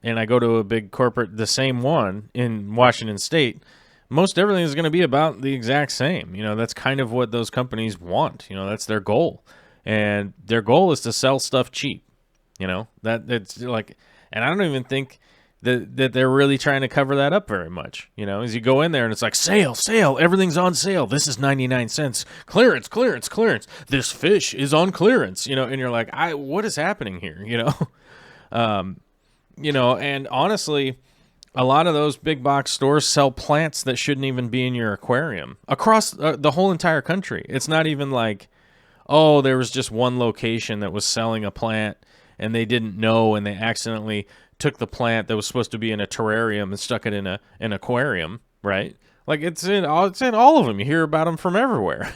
and I go to a big corporate, the same one in Washington State, most everything is going to be about the exact same. That's kind of what those companies want. That's their goal, and their goal is to sell stuff cheap. That it's like, and I don't even think that they're really trying to cover that up very much. As you go in there and it's like, sale, everything's on sale. This is 99 cents. Clearance. This fish is on clearance, and you're like, what is happening here? And honestly, a lot of those big box stores sell plants that shouldn't even be in your aquarium across the whole entire country. It's not even like, oh, there was just one location that was selling a plant and they didn't know and they accidentally took the plant that was supposed to be in a terrarium and stuck it in an aquarium, right? Like it's in all of them. You hear about them from everywhere,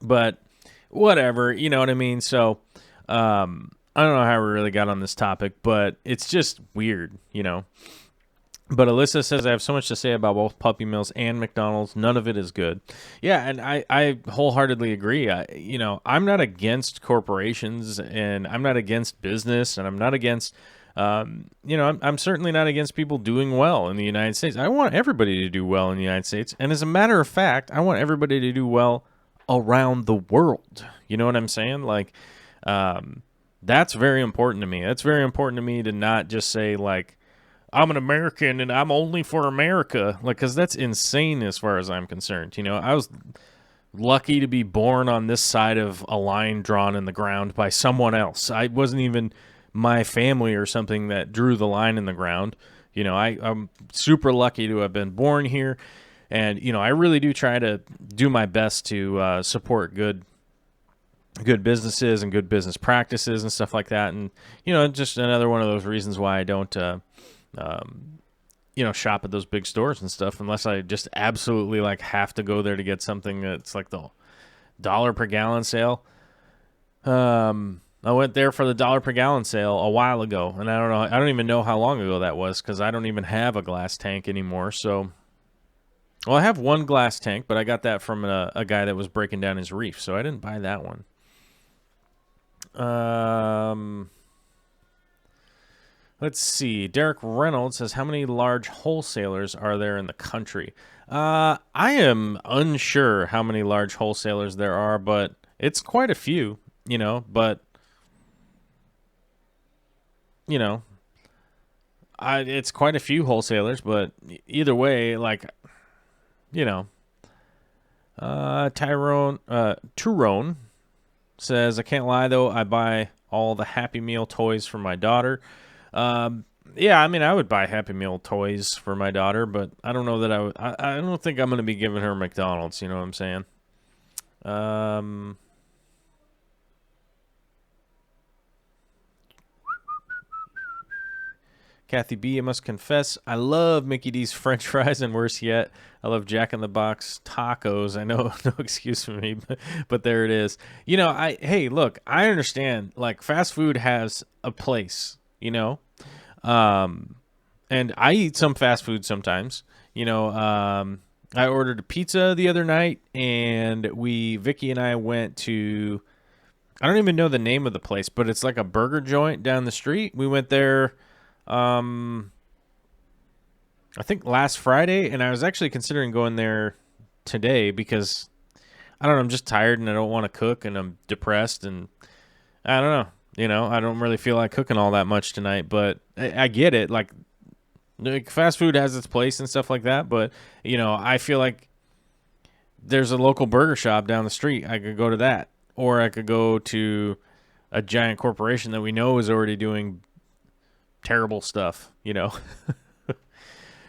But whatever, you know what I mean? So I don't know how we really got on this topic, but it's just weird, But Alyssa says, I have so much to say about both puppy mills and McDonald's. None of it is good. Yeah, and I wholeheartedly agree. I'm not against corporations, and I'm not against business, and I'm not against, I'm certainly not against people doing well in the United States. I want everybody to do well in the United States. And as a matter of fact, I want everybody to do well around the world. You know what I'm saying? Like, that's very important to me. That's very important to me to not just say, like, I'm an American and I'm only for America. Like, because that's insane as far as I'm concerned. I was lucky to be born on this side of a line drawn in the ground by someone else. I wasn't even my family or something that drew the line in the ground. I'm super lucky to have been born here. And, I really do try to do my best to support good businesses and good business practices and stuff like that. And, just another one of those reasons why I don't, shop at those big stores and stuff unless I just absolutely like have to go there to get something that's like the dollar per gallon sale. I went there for the dollar per gallon sale a while ago, and I don't even know how long ago that was because I don't even have a glass tank anymore. So, Well, I have one glass tank, but I got that from a guy that was breaking down his reef, so I didn't buy that one. Let's see. Derek Reynolds says, how many large wholesalers are there in the country? I am unsure how many large wholesalers there are, but it's quite a few, but, it's quite a few wholesalers, but either way, like, Tyrone says, I can't lie, though. I buy all the Happy Meal toys for my daughter. Yeah, I mean, I would buy Happy Meal toys for my daughter, but I don't know that I would. I don't think I'm going to be giving her McDonald's. You know what I'm saying? Kathy B, I must confess, I love Mickey D's French fries, and worse yet, I love Jack in the Box tacos. I know, no excuse for me, but there it is. Hey, look, I understand. Like, fast food has a place. And I eat some fast food sometimes. I ordered a pizza the other night, and Vicky and I went to, I don't even know the name of the place, but it's like a burger joint down the street. We went there, I think last Friday, and I was actually considering going there today because, I don't know, I'm just tired and I don't want to cook and I'm depressed and I don't know. I don't really feel like cooking all that much tonight, but I get it. Like, fast food has its place and stuff like that, but, I feel like there's a local burger shop down the street. I could go to that, or I could go to a giant corporation that we know is already doing terrible stuff, Yeah,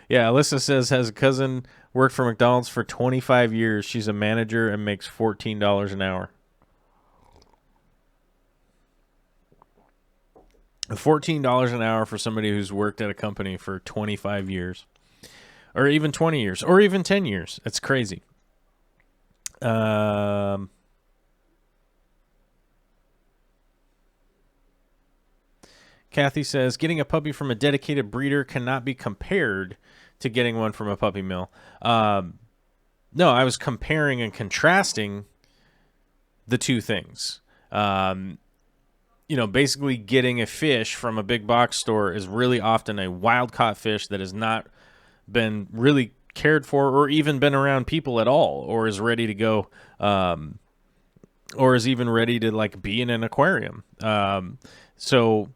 Alyssa says, has a cousin worked for McDonald's for 25 years. She's a manager and makes $14 an hour. $14 an hour for somebody who's worked at a company for 25 years, or even 20 years, or even 10 years. It's crazy. Kathy says, getting a puppy from a dedicated breeder cannot be compared to getting one from a puppy mill. No, I was comparing and contrasting the two things. Basically getting a fish from a big box store is really often a wild-caught fish that has not been really cared for or even been around people at all, or is ready to go, or is even ready to, like, be in an aquarium. So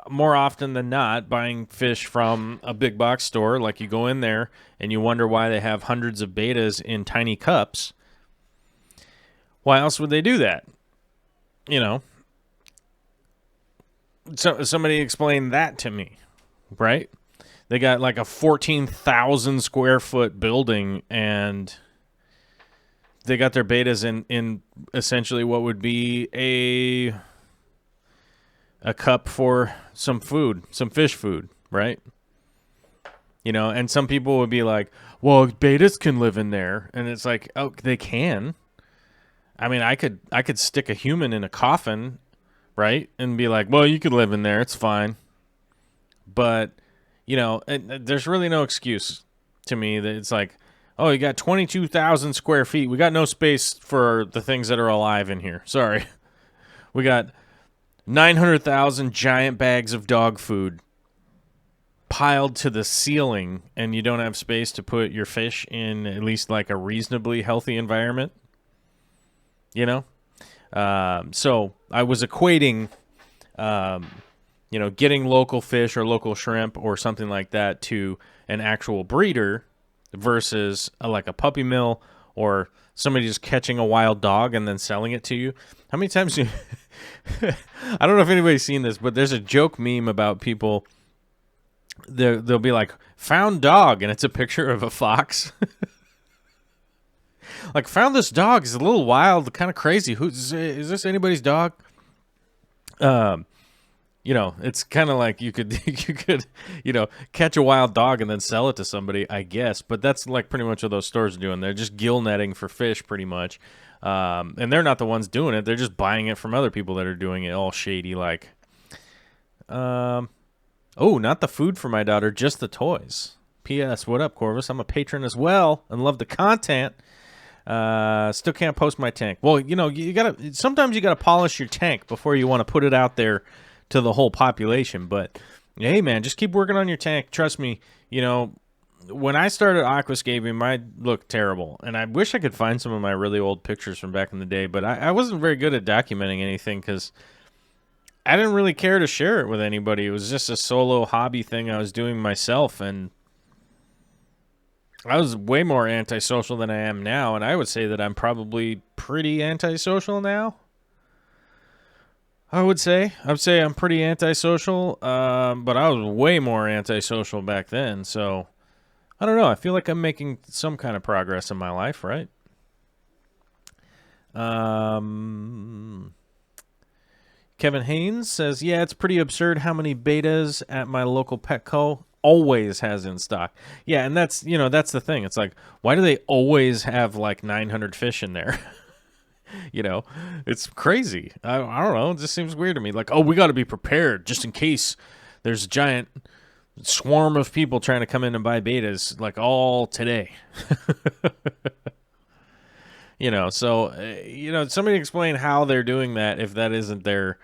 more often than not, buying fish from a big box store, like, you go in there and you wonder why they have hundreds of betas in tiny cups. Why else would they do that? So somebody explain that to me, right? They got like a 14,000 square foot building, and they got their betas in essentially what would be a cup for some food, some fish food, right? And some people would be like, well, betas can live in there. And it's like, oh, they can. I mean, I could stick a human in a coffin, right? And be like, well, you could live in there. It's fine. But, there's really no excuse to me that it's like, oh, you got 22,000 square feet. We got no space for the things that are alive in here. Sorry. We got 900,000 giant bags of dog food piled to the ceiling, and you don't have space to put your fish in at least like a reasonably healthy environment. So I was equating, getting local fish or local shrimp or something like that to an actual breeder versus like a puppy mill or somebody just catching a wild dog and then selling it to you. How many times I don't know if anybody's seen this, but there's a joke meme about people. They'll be like, found dog, and it's a picture of a fox. Like, found this dog. He's a little wild, kind of crazy. Is this anybody's dog? It's kind of like you could catch a wild dog and then sell it to somebody, I guess. But that's like pretty much what those stores are doing. They're just gill netting for fish, pretty much. And they're not the ones doing it. They're just buying it from other people that are doing it, all shady like. Oh, not the food for my daughter, just the toys. P.S. What up, Corvus? I'm a patron as well and love the content. Still can't post my tank. Well, sometimes you gotta polish your tank before you want to put it out there to the whole population. But hey, man, just keep working on your tank. Trust me, when I started aquascaping, mine looked terrible, and I wish I could find some of my really old pictures from back in the day, but I wasn't very good at documenting anything because I didn't really care to share it with anybody. It was just a solo hobby thing I was doing myself, and I was way more antisocial than I am now, and I would say that I'm probably pretty antisocial now. I'd say I'm pretty antisocial, but I was way more antisocial back then, so I don't know. I feel like I'm making some kind of progress in my life, right? Kevin Haynes says, yeah, it's pretty absurd how many betas at my local Petco always has in stock. Yeah, and that's the thing. It's like, why do they always have like 900 fish in there? It's crazy. I don't know. It just seems weird to me. Like, oh, we got to be prepared just in case there's a giant swarm of people trying to come in and buy betas like all today. Somebody explain how they're doing that if that isn't their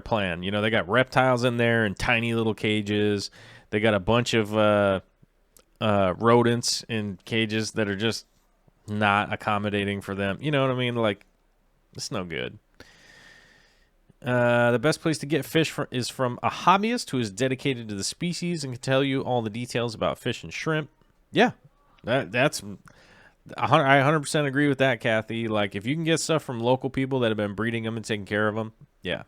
plan. They got reptiles in there in tiny little cages. They got a bunch of rodents in cages that are just not accommodating for them. You know what I mean? Like, it's no good. The best place to get fish is from a hobbyist who is dedicated to the species and can tell you all the details about fish and shrimp. Yeah, that's I 100% agree with that, Kathy. Like, if you can get stuff from local people that have been breeding them and taking care of them, yeah.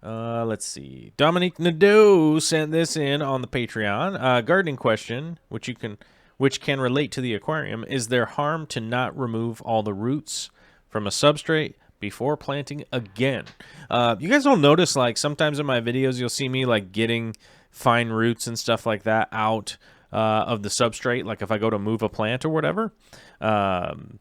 Let's see. Dominique Nadeau sent this in on the Patreon. Gardening question, which can relate to the aquarium. Is there harm to not remove all the roots from a substrate before planting again? You guys don't notice, like, sometimes in my videos you'll see me like getting fine roots and stuff like that out of the substrate, like if I go to move a plant or whatever. When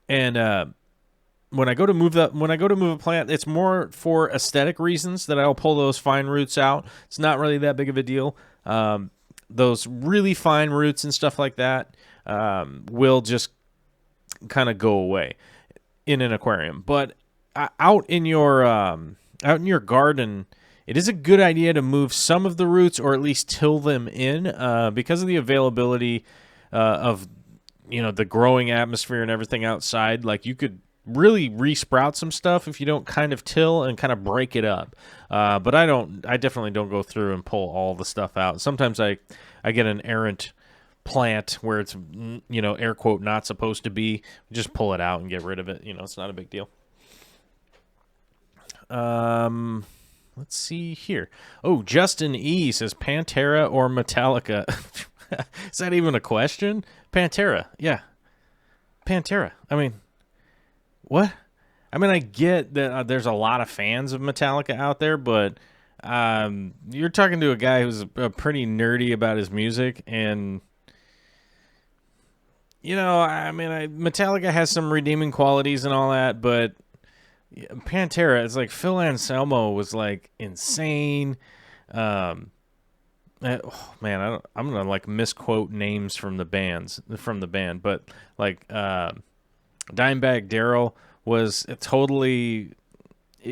I go to move a plant, it's more for aesthetic reasons that I'll pull those fine roots out. It's not really that big of a deal. Those really fine roots and stuff like that will just kind of go away in an aquarium. But out in your garden, it is a good idea to move some of the roots or at least till them in because of the availability of the growing atmosphere and everything outside. Like, you could really re-sprout some stuff if you don't kind of till and kind of break it up. But I definitely don't go through and pull all the stuff out. Sometimes I get an errant plant where it's, air quote, not supposed to be. Just pull it out and get rid of it. It's not a big deal. Let's see here. Oh, Justin E says Pantera or Metallica. Is that even a question? Pantera. Yeah. Pantera. I mean, what? I mean, I get that there's a lot of fans of Metallica out there, but you're talking to a guy who's pretty nerdy about his music, and Metallica has some redeeming qualities and all that, but Pantera, it's like Phil Anselmo was like insane. Oh man, I'm gonna like misquote names from the band, but like Dimebag Darrell was totally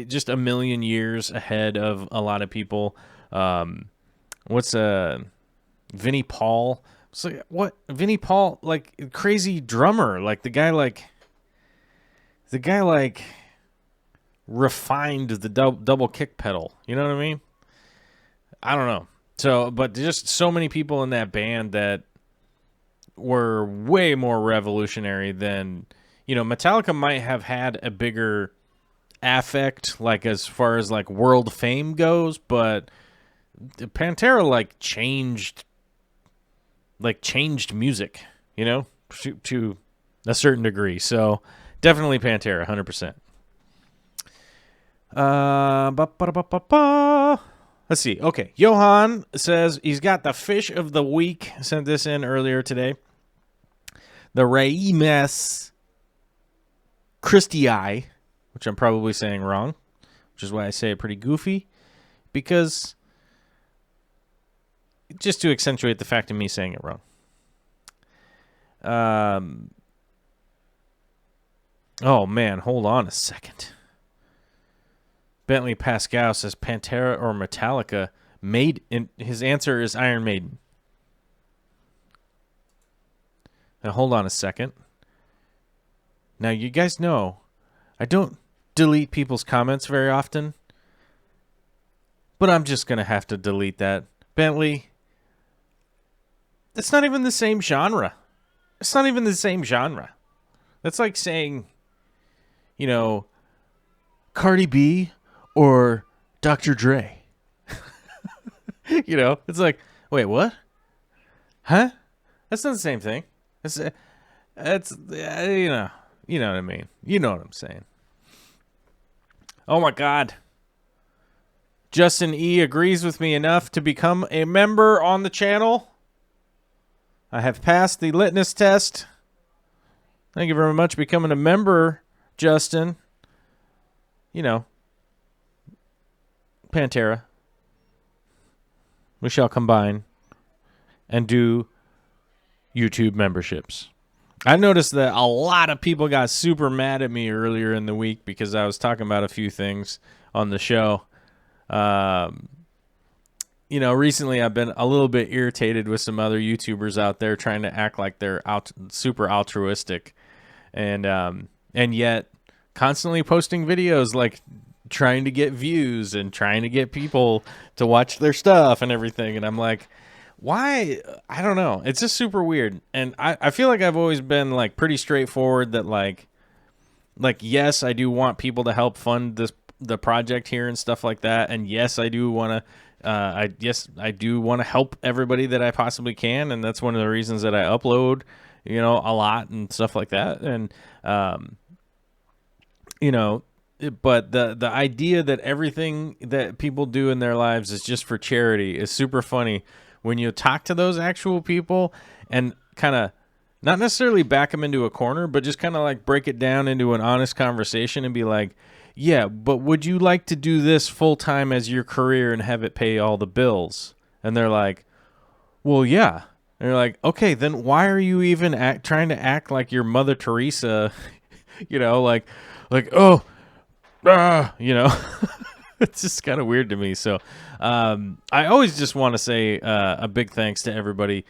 just a million years ahead of a lot of people. What's Vinnie Paul? It's like, what? Vinnie Paul, like, crazy drummer, like the guy refined the double kick pedal. You know what I mean? I don't know. So, but just so many people in that band that were way more revolutionary than, Metallica might have had a bigger affect, like as far as like world fame goes, but Pantera changed music, to a certain degree. So definitely Pantera, 100%. Let's see. Okay. Johan says he's got the fish of the week. Sent this in earlier today. The Raimes Christii, which I'm probably saying wrong, which is why I say it pretty goofy, because just to accentuate the fact of me saying it wrong. Oh, man, hold on a second. Bentley Pascal says Pantera or Metallica. His answer is Iron Maiden. Now, hold on a second. Now, you guys know I don't delete people's comments very often, but I'm just going to have to delete that. Bentley, that's not even the same genre. It's not even the same genre. That's like saying, you know, Cardi B or Dr. Dre. You know, it's like, wait, what? Huh? That's not the same thing. That's you know what I mean. You know what I'm saying. Oh my God. Justin E agrees with me enough to become a member on the channel. I have passed the litmus test. Thank you very much for becoming a member, Justin. You know, Pantera. We shall combine and do YouTube memberships. I noticed that a lot of people got super mad at me earlier in the week because I was talking about a few things on the show. You know, recently I've been a little bit irritated with some other YouTubers out there trying to act like they're super altruistic, and yet constantly posting videos like trying to get views and trying to get people to watch their stuff and everything. And I'm like, why? I don't know. It's just super weird. And I feel like I've always been like pretty straightforward that like, yes, I do want people to help fund the project here and stuff like that. And yes, I do want to, I do want to help everybody that I possibly can. And that's one of the reasons that I upload, you know, a lot and stuff like that. And, you know, but the idea that everything that people do in their lives is just for charity is super funny when you talk to those actual people and kind of not necessarily back them into a corner, but just kind of like break it down into an honest conversation and be like, yeah, but would you like to do this full time as your career and have it pay all the bills? And they're like, well, yeah. And you're like, okay, then why are you even trying to act like you're Mother Teresa? You know, like, oh, you know, it's just kind of weird to me. So I always just want to say a big thanks to everybody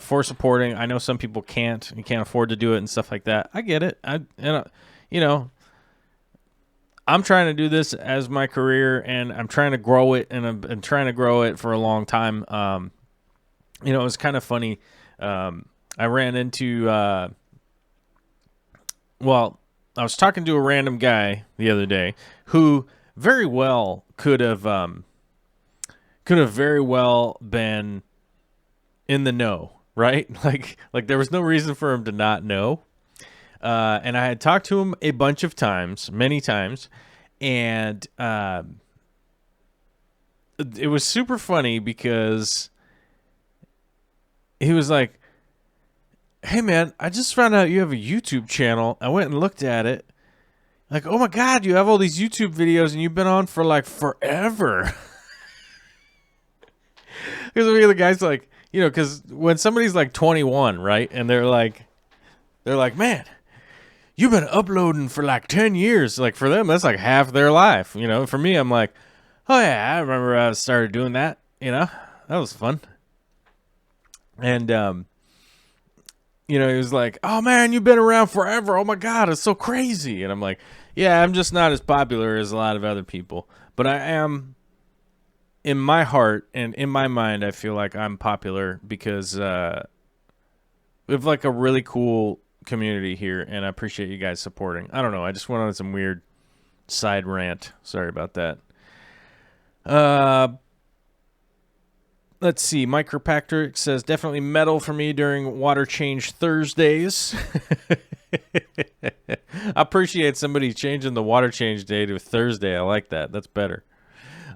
for supporting. I know some people can't afford to do it and stuff like that. I get it. You know, I'm trying to do this as my career, and I'm trying to grow it, and I've been trying to grow it for a long time. You know, it was kind of funny. I ran into, I was talking to a random guy the other day who very well could have very well been in the know, right? Like there was no reason for him to not know. And I had talked to him a bunch of times, many times, and it was super funny because he was like, hey man, I just found out you have a YouTube channel. I went and looked at it. Like, oh my God, you have all these YouTube videos and you've been on for like forever. Because the guy's like, you know, because when somebody's like 21, right? And they're like, man, you've been uploading for like 10 years. Like for them, that's like half their life. You know, for me, I'm like, oh yeah, I remember I started doing that. You know, that was fun. And, you know, he was like, oh man, you've been around forever. Oh my God, it's so crazy. And I'm like, yeah, I'm just not as popular as a lot of other people. But I am, in my heart and in my mind, I feel like I'm popular because we have like a really cool community here, and I appreciate you guys supporting. I don't know. I just went on some weird side rant. Sorry about that. Let's see. Mike Kirkpatrick says, definitely metal for me during water change Thursdays. I appreciate somebody changing the water change day to Thursday. I like that. That's better.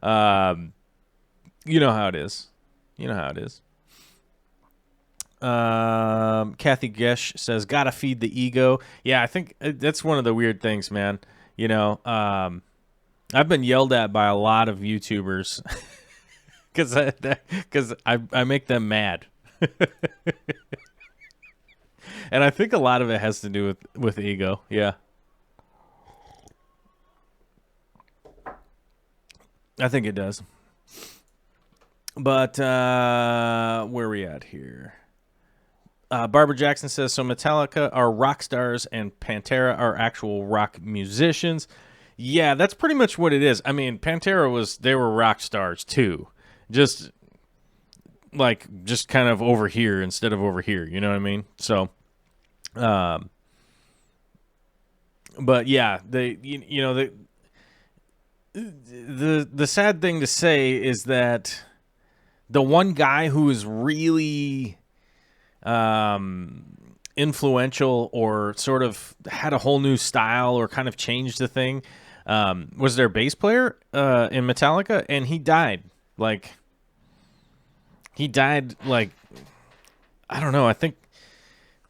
You know how it is. You know how it is. Kathy Gesh says, gotta feed the ego. Yeah, I think that's one of the weird things, man. You know, I've been yelled at by a lot of YouTubers because I make them mad. And I think a lot of it has to do with ego. Yeah. I think it does. But where are we at here? Barbara Jackson says, so Metallica are rock stars and Pantera are actual rock musicians. Yeah, that's pretty much what it is. I mean, Pantera they were rock stars too. Just kind of over here instead of over here. You know what I mean? So, but yeah, the sad thing to say is that the one guy who is really influential or sort of had a whole new style or kind of changed the thing was their bass player in Metallica, and he died. I don't know, I think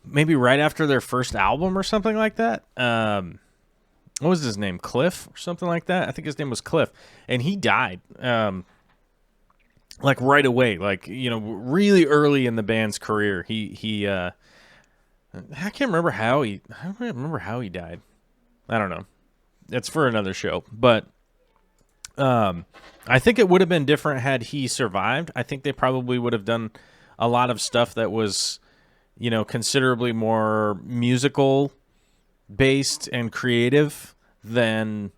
maybe right after their first album or something like that. What was his name? Cliff or something like that? I think his name was Cliff. And he died right away, really early in the band's career. I can't remember how he died. I don't know. It's for another show. But I think it would have been different had he survived. I think they probably would have done a lot of stuff that was, considerably more musical based and creative than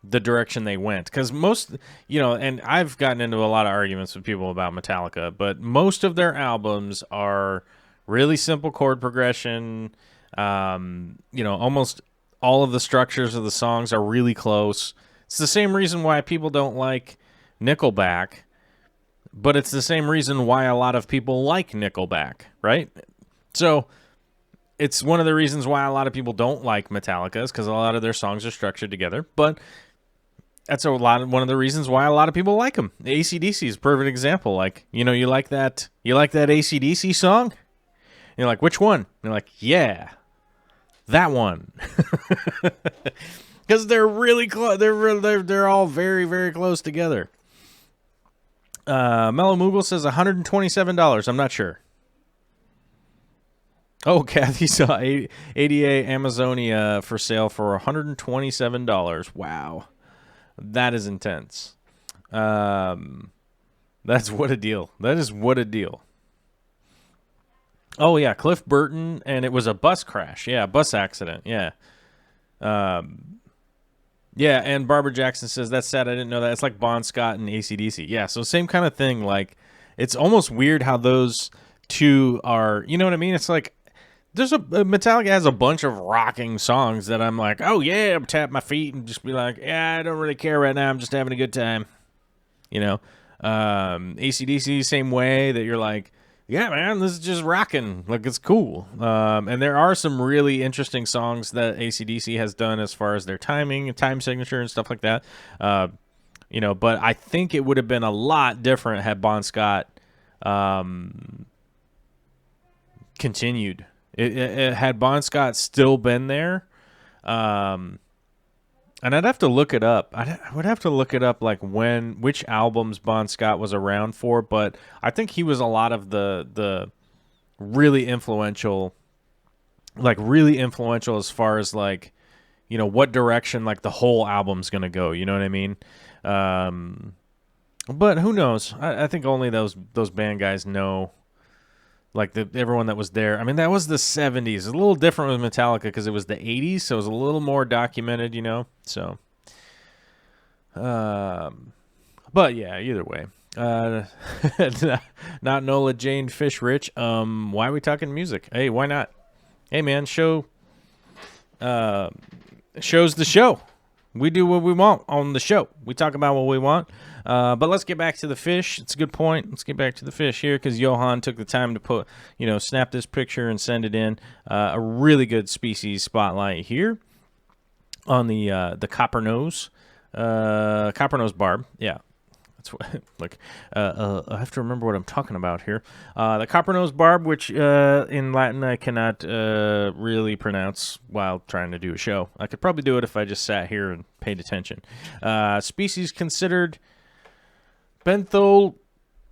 the direction they went. Because most, and I've gotten into a lot of arguments with people about Metallica, but most of their albums are really simple chord progression. Almost all of the structures of the songs are really close. It's the same reason why people don't like Nickelback, but it's the same reason why a lot of people like Nickelback, right? So it's one of the reasons why a lot of people don't like Metallica is because a lot of their songs are structured together. But that's one of the reasons why a lot of people like them. AC/DC is a perfect example. You like that AC/DC song? And you're like, which one? And you're like, yeah, that one. Because they're really close. They're all very, very close together. Mellow Moogle says $127. I'm not sure. Oh, Kathy saw ADA Amazonia for sale for $127. Wow. That is intense. That's what a deal. That is what a deal. Oh, yeah, Cliff Burton, and it was a bus crash. Yeah, bus accident. Yeah. Yeah, and Barbara Jackson says, that's sad, I didn't know that. It's like Bon Scott and AC/DC. Yeah, so same kind of thing. It's almost weird how those two are, you know what I mean? It's like, Metallica has a bunch of rocking songs that I'm like, oh yeah, I'm tap my feet and just be like, yeah, I don't really care right now. I'm just having a good time. AC/DC, same way that you're like, yeah, man, this is just rocking. It's cool. And there are some really interesting songs that AC/DC has done as far as their timing and time signature and stuff like that. But I think it would have been a lot different had Bon Scott continued. It had Bon Scott still been there, and I'd have to look it up. I would have to look it up, which albums Bon Scott was around for. But I think he was a lot of the really influential as far as what direction the whole album's gonna go. You know what I mean? But who knows? I think only those band guys know. Everyone that was there. I mean, that was the 70s. It's a little different with Metallica because it was the 80s, so it was a little more documented, So, but yeah, either way. Not Nola Jane Fish Rich. Why are we talking music? Hey, why not? Hey, man, show's the show. We do what we want on the show. We talk about what we want. But let's get back to the fish. It's a good point. Let's get back to the fish here because Johan took the time to snap this picture and send it in. A really good species spotlight here on the coppernose barb. Yeah. That's what, I have to remember what I'm talking about here. The coppernose barb, which in Latin I cannot really pronounce while trying to do a show. I could probably do it if I just sat here and paid attention. Species considered benthol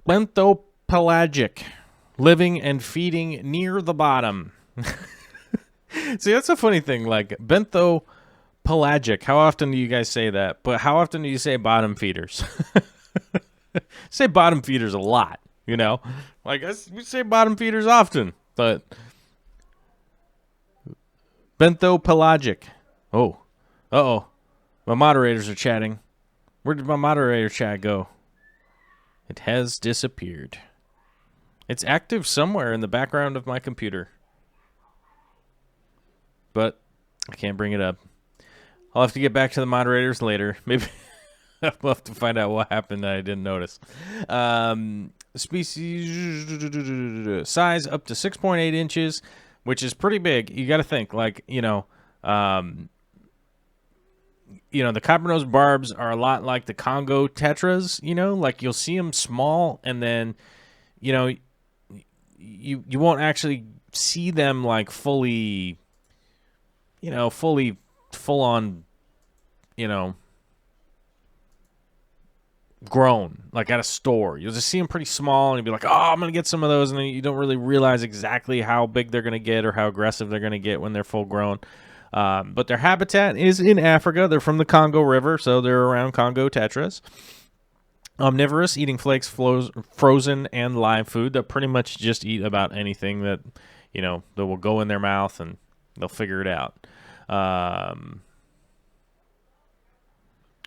Benthopelagic, living and feeding near the bottom. See, that's a funny thing. Like benthopelagic. How often do you guys say that? But how often do you say bottom feeders? Say bottom feeders a lot. You know, like we say bottom feeders often, but benthopelagic. Oh, uh-oh. My moderators are chatting. Where did my moderator chat go? It has disappeared. It's active somewhere in the background of my computer, but I can't bring it up. I'll have to get back to the moderators later. Maybe I'll have to find out what happened that I didn't notice. Species size up to 6.8 inches, which is pretty big. You got to think, like, the copper-nosed barbs are a lot like the Congo tetras, like you'll see them small and then, you won't actually see them like fully full on, grown, like at a store. You'll just see them pretty small and you'll be like, oh, I'm going to get some of those. And then you don't really realize exactly how big they're going to get or how aggressive they're going to get when they're full grown. But their habitat is in Africa. They're from the Congo River, so they're around Congo tetras. Omnivorous, eating flakes, frozen, and live food. They'll pretty much just eat about anything that, that will go in their mouth, and they'll figure it out.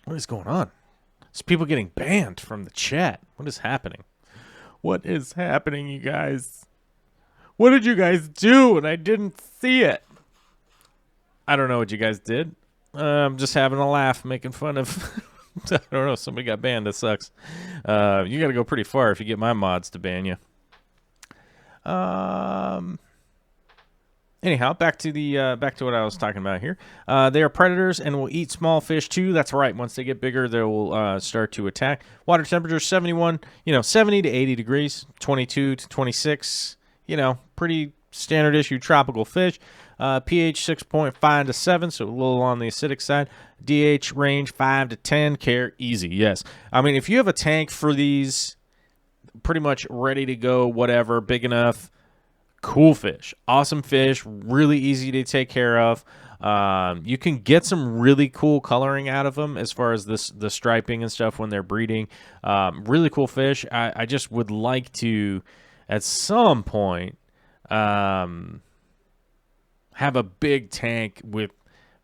What is going on? There's people getting banned from the chat. What is happening? What is happening, you guys? What did you guys do? And I didn't see it. I don't know what you guys did. I'm just having a laugh, making fun of... I don't know. Somebody got banned. That sucks. You got to go pretty far if you get my mods to ban you. Anyhow, back to what I was talking about here. They are predators and will eat small fish too. That's right. Once they get bigger, they will start to attack. Water temperature 70 to 80 degrees, 22 to 26. Pretty standard issue tropical fish. pH 6.5 to 7, so a little on the acidic side. DH range 5 to 10. Care easy. Yes. I mean, if you have a tank for these, pretty much ready to go, whatever, big enough. Cool fish, awesome fish, really easy to take care of. You can get some really cool coloring out of them as far as the striping and stuff when they're breeding. Really cool fish. I just would like to, at some point, have a big tank with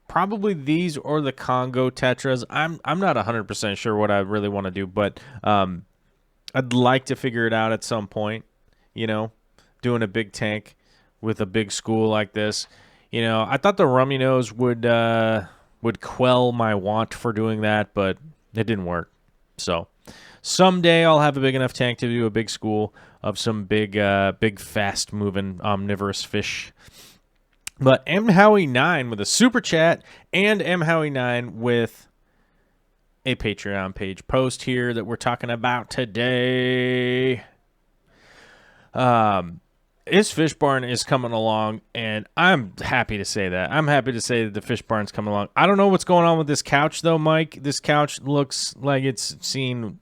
probably these or the Congo tetras. I'm not 100% sure what I really want to do, but I'd like to figure it out at some point, doing a big tank with a big school like this. I thought the rummy nose would quell my want for doing that, but it didn't work. So someday I'll have a big enough tank to do a big school of some big fast-moving omnivorous fish. But M. Howie9 with a super chat and M. Howie9 with a Patreon page post here that we're talking about today. His fish barn is coming along, and I'm happy to say that. I'm happy to say that the fish barn's coming along. I don't know what's going on with this couch, though, Mike. This couch looks like it's seen...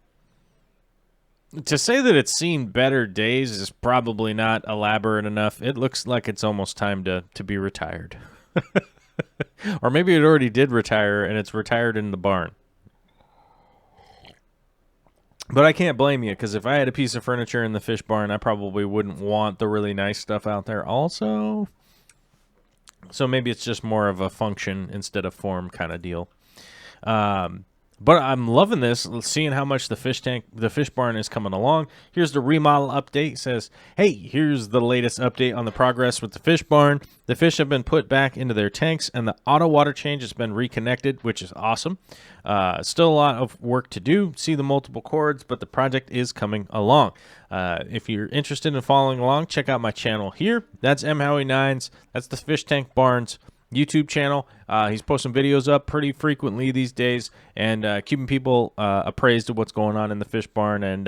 To say that it's seen better days is probably not elaborate enough. It looks like it's almost time to be retired. Or maybe it already did retire, and it's retired in the barn. But I can't blame you, because if I had a piece of furniture in the fish barn, I probably wouldn't want the really nice stuff out there also. So maybe it's just more of a function instead of form kind of deal. But I'm loving this, seeing how much the fish barn is coming along. Here's the remodel update. It says, hey, here's the latest update on the progress with the fish barn. The fish have been put back into their tanks, and the auto water change has been reconnected, which is awesome. Still a lot of work to do. See the multiple cords, but the project is coming along. If you're interested in following along, check out my channel here. That's M. Howie9's. That's the Fish Tank Barns YouTube channel. He's posting videos up pretty frequently these days and keeping people appraised of what's going on in the fish barn, and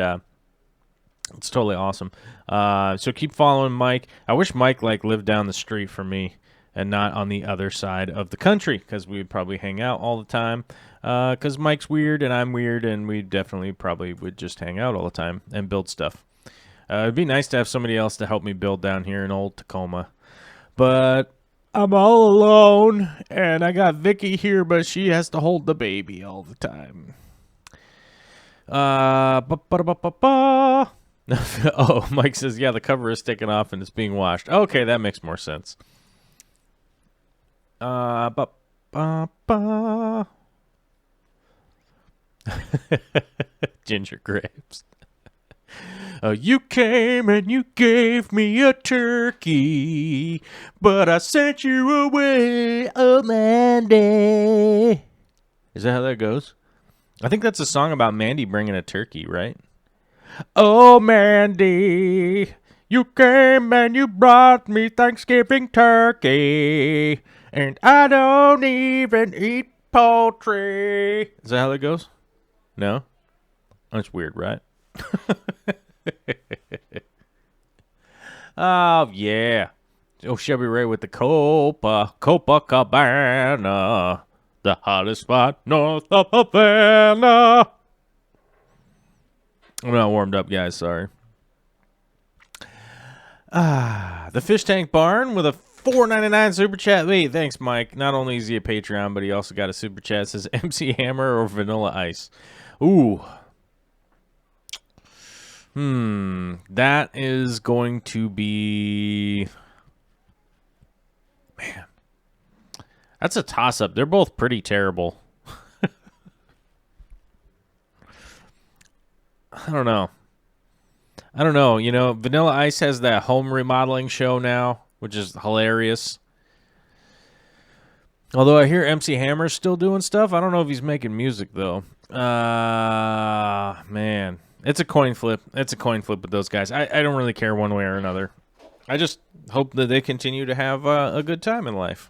it's totally awesome. So keep following Mike. I wish Mike lived down the street from me. and not on the other side of the country, because we would probably hang out all the time. Because Mike's weird and I'm weird, and we definitely probably would just hang out all the time and build stuff. It'd be nice to have somebody else to help me build down here in old Tacoma. But I'm all alone, and I got Vicky here, but she has to hold the baby all the time. Oh, Mike says, yeah, the cover is taken off and it's being washed. Okay, that makes more sense. Ginger grapes. You came and you gave me a turkey, but I sent you away on Monday. Is that how that goes? I think that's a song about Mandy bringing a turkey, right? Oh, Mandy, you came and you brought me Thanksgiving turkey, and I don't even eat poultry. Is that how that goes? No? That's weird, right? Oh, yeah. Oh, Shelby Ray with the Copacabana, the hottest spot north of Havana. I'm not warmed up, guys. Sorry. The Fish Tank Barn with a $4.99 super chat. Wait, thanks, Mike. Not only is he a Patreon, but he also got a super chat that says MC Hammer or Vanilla Ice. Ooh. That is going to be... Man. That's a toss-up. They're both pretty terrible. I don't know. You know, Vanilla Ice has that home remodeling show now, which is hilarious. Although I hear MC Hammer's still doing stuff. I don't know if he's making music, though. Man. It's a coin flip. It's a coin flip with those guys. I don't really care one way or another. I just hope that they continue to have a good time in life.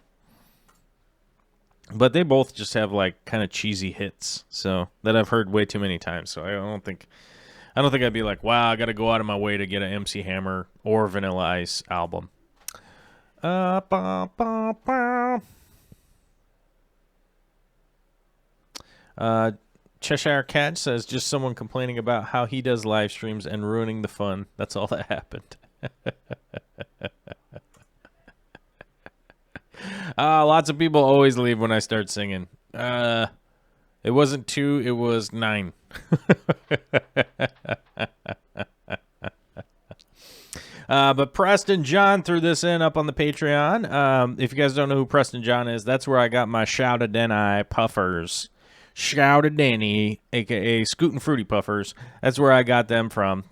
But they both just have, like, kind of cheesy hits, so that I've heard way too many times. So I don't think I'd be like, wow, I got to go out of my way to get an MC Hammer or Vanilla Ice album. Cheshire Cat says, just someone complaining about how he does live streams and ruining the fun. That's all that happened. Lots of people always leave when I start singing. It wasn't 2, it was 9. But Preston John threw this in up on the Patreon. If you guys don't know who Preston John is, that's where I got my Shouta Denny puffers. Shouta Denny, a.k.a. Scootin' Fruity puffers. That's where I got them from.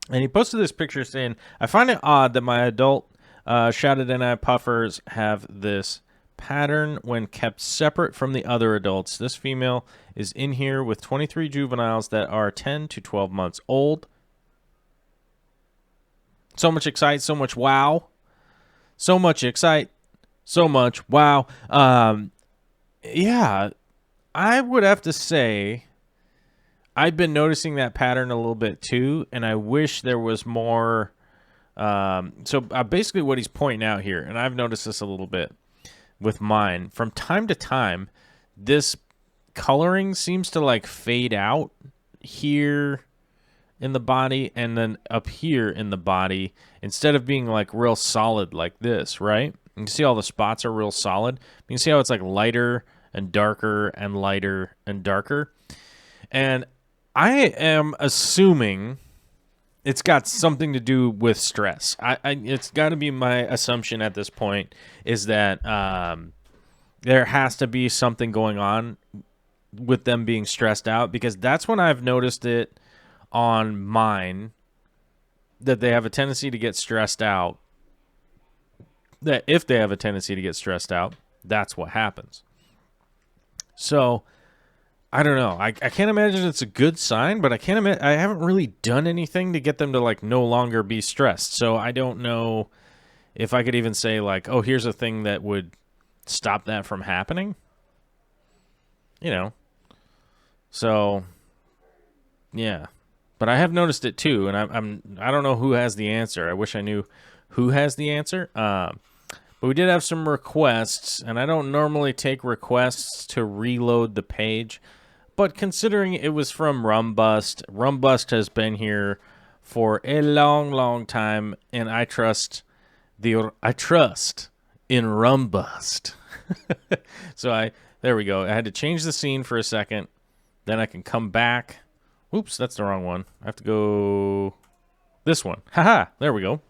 And he posted this picture saying, I find it odd that my adult Shouta Denny puffers have this pattern when kept separate from the other adults. This female is in here with 23 juveniles that are 10 to 12 months old. So much excite, so much wow. So much excite, so much wow. Yeah, I would have to say I've been noticing that pattern a little bit too, and I wish there was more. So basically what he's pointing out here, and I've noticed this a little bit with mine, from time to time, this coloring seems to like fade out here in the body and then up here in the body instead of being like real solid like this, right? You can see all the spots are real solid. You can see how it's like lighter and darker and lighter and darker. And I am assuming it's got something to do with stress. It's got to be my assumption at this point is that there has to be something going on with them being stressed out, because that's when I've noticed it on mine, that they have a tendency to get stressed out. That if they have a tendency to get stressed out, that's what happens. So I don't know. I can't imagine it's a good sign, but I can't imagine. I haven't really done anything to get them to like no longer be stressed. So I don't know if I could even say like, oh, here's a thing that would stop that from happening. You know. So yeah, but I have noticed it too, and I don't know who has the answer. I wish I knew who has the answer. But we did have some requests, and I don't normally take requests to reload the page. But considering it was from Rumbust, Rumbust has been here for a long, long time, and I trust in Rumbust. So there we go. I had to change the scene for a second. Then I can come back. Oops, that's the wrong one. I have to go this one. Haha, there we go.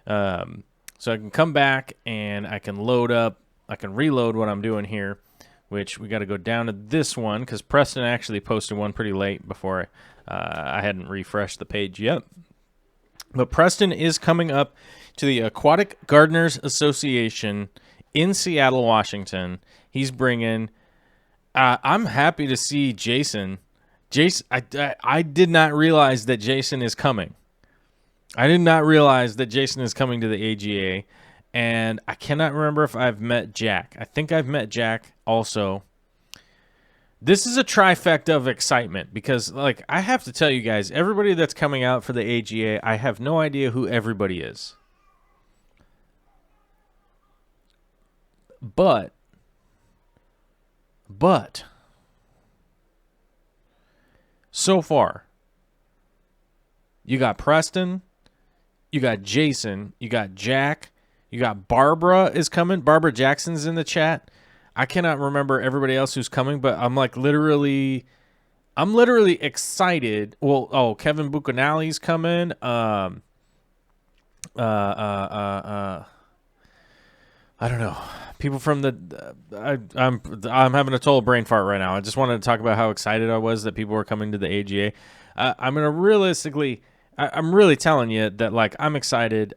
So I can come back and I can load up. I can reload what I'm doing here, which we got to go down to this one because Preston actually posted one pretty late before I hadn't refreshed the page yet. But Preston is coming up to the Aquatic Gardeners Association in Seattle, Washington. He's bringing. I'm happy to see Jason. I did not realize that Jason is coming. I did not realize that Jason is coming to the AGA, and I cannot remember if I've met Jack. I think I've met Jack also. This is a trifecta of excitement because, like, I have to tell you guys, everybody that's coming out for the AGA, I have no idea who everybody is. But, so far, you got Preston, you got Jason, you got Jack, you got Barbara is coming. Barbara Jackson's in the chat. I cannot remember everybody else who's coming, but I'm literally excited. Well, Kevin Bucanali's coming. I don't know. People from I'm having a total brain fart right now. I just wanted to talk about how excited I was that people were coming to the AGA. I'm really telling you that, like, I'm excited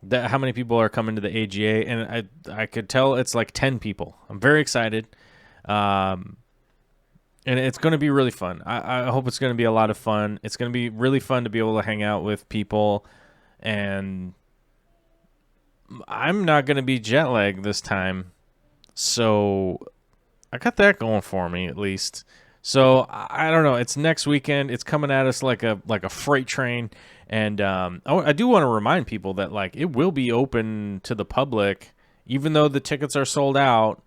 that how many people are coming to the AGA, and I could tell it's like 10 people. I'm very excited, and it's going to be really fun. I hope it's going to be a lot of fun. It's going to be really fun to be able to hang out with people, and I'm not going to be jet lagged this time, so I got that going for me at least. So I don't know. It's next weekend. It's coming at us like a freight train, and I do want to remind people that, like, it will be open to the public, even though the tickets are sold out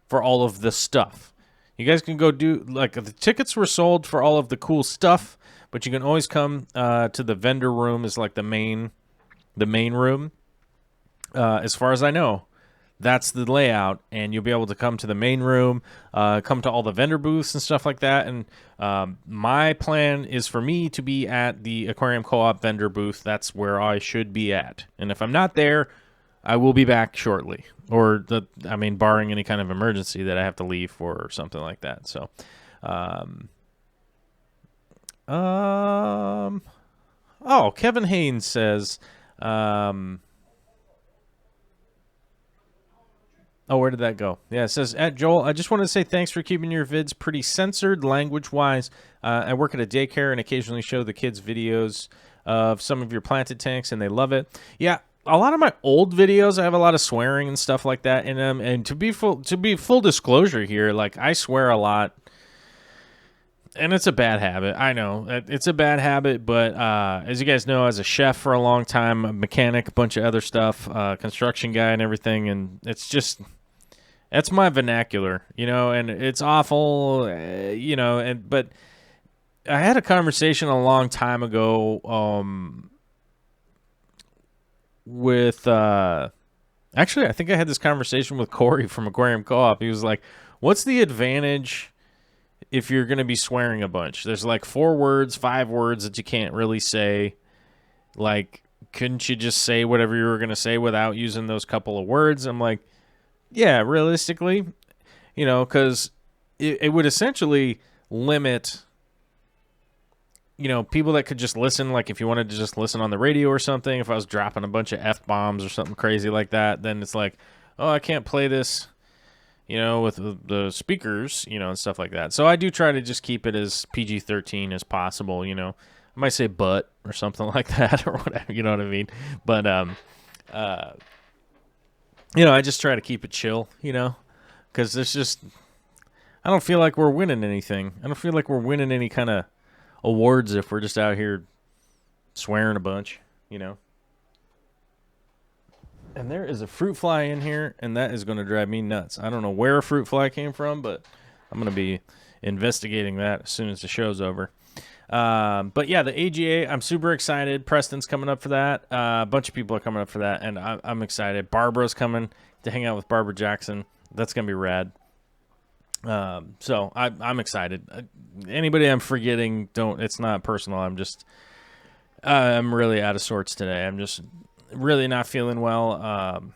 for all of the stuff. You guys can go do, like, the tickets were sold for all of the cool stuff, but you can always come to the vendor room. Is like the main room. As far as I know, that's the layout, and you'll be able to come to the main room, come to all the vendor booths and stuff like that. And my plan is for me to be at the Aquarium Co-op vendor booth. That's where I should be at. And if I'm not there, I will be back shortly. Barring any kind of emergency that I have to leave for or something like that. So, Kevin Haynes says, where did that go? Yeah, it says, at Joel, I just wanted to say thanks for keeping your vids pretty censored language-wise. I work at a daycare and occasionally show the kids videos of some of your planted tanks, and they love it. Yeah, a lot of my old videos, I have a lot of swearing and stuff like that in them. And to be full disclosure here, like, I swear a lot, and it's a bad habit. I know it's a bad habit, but as you guys know, as a chef for a long time, a mechanic, a bunch of other stuff, construction guy and everything, and that's my vernacular, and it's awful, but I had a conversation a long time ago with actually, I think I had this conversation with Corey from Aquarium Co-op. He was like, what's the advantage if you're going to be swearing a bunch? There's like 4 words, 5 words that you can't really say. Like, couldn't you just say whatever you were going to say without using those couple of words? I'm like, yeah, realistically, because it would essentially limit, people that could just listen. Like, if you wanted to just listen on the radio or something, if I was dropping a bunch of F-bombs or something crazy like that, then it's like, oh, I can't play this, with the speakers, and stuff like that. So I do try to just keep it as PG-13 as possible, I might say butt or something like that or whatever, you know what I mean? But, I just try to keep it chill, because there's just, I don't feel like we're winning anything. I don't feel like we're winning any kind of awards if we're just out here swearing a bunch, And there is a fruit fly in here, and that is going to drive me nuts. I don't know where a fruit fly came from, but I'm going to be investigating that as soon as the show's over. But yeah, the AGA, I'm super excited. Preston's coming up for that. A bunch of people are coming up for that, and I'm excited. Barbara's coming to hang out with Barbara Jackson. That's going to be rad. So I'm excited. Anybody I'm forgetting, it's not personal. I'm really out of sorts today. I'm just really not feeling well.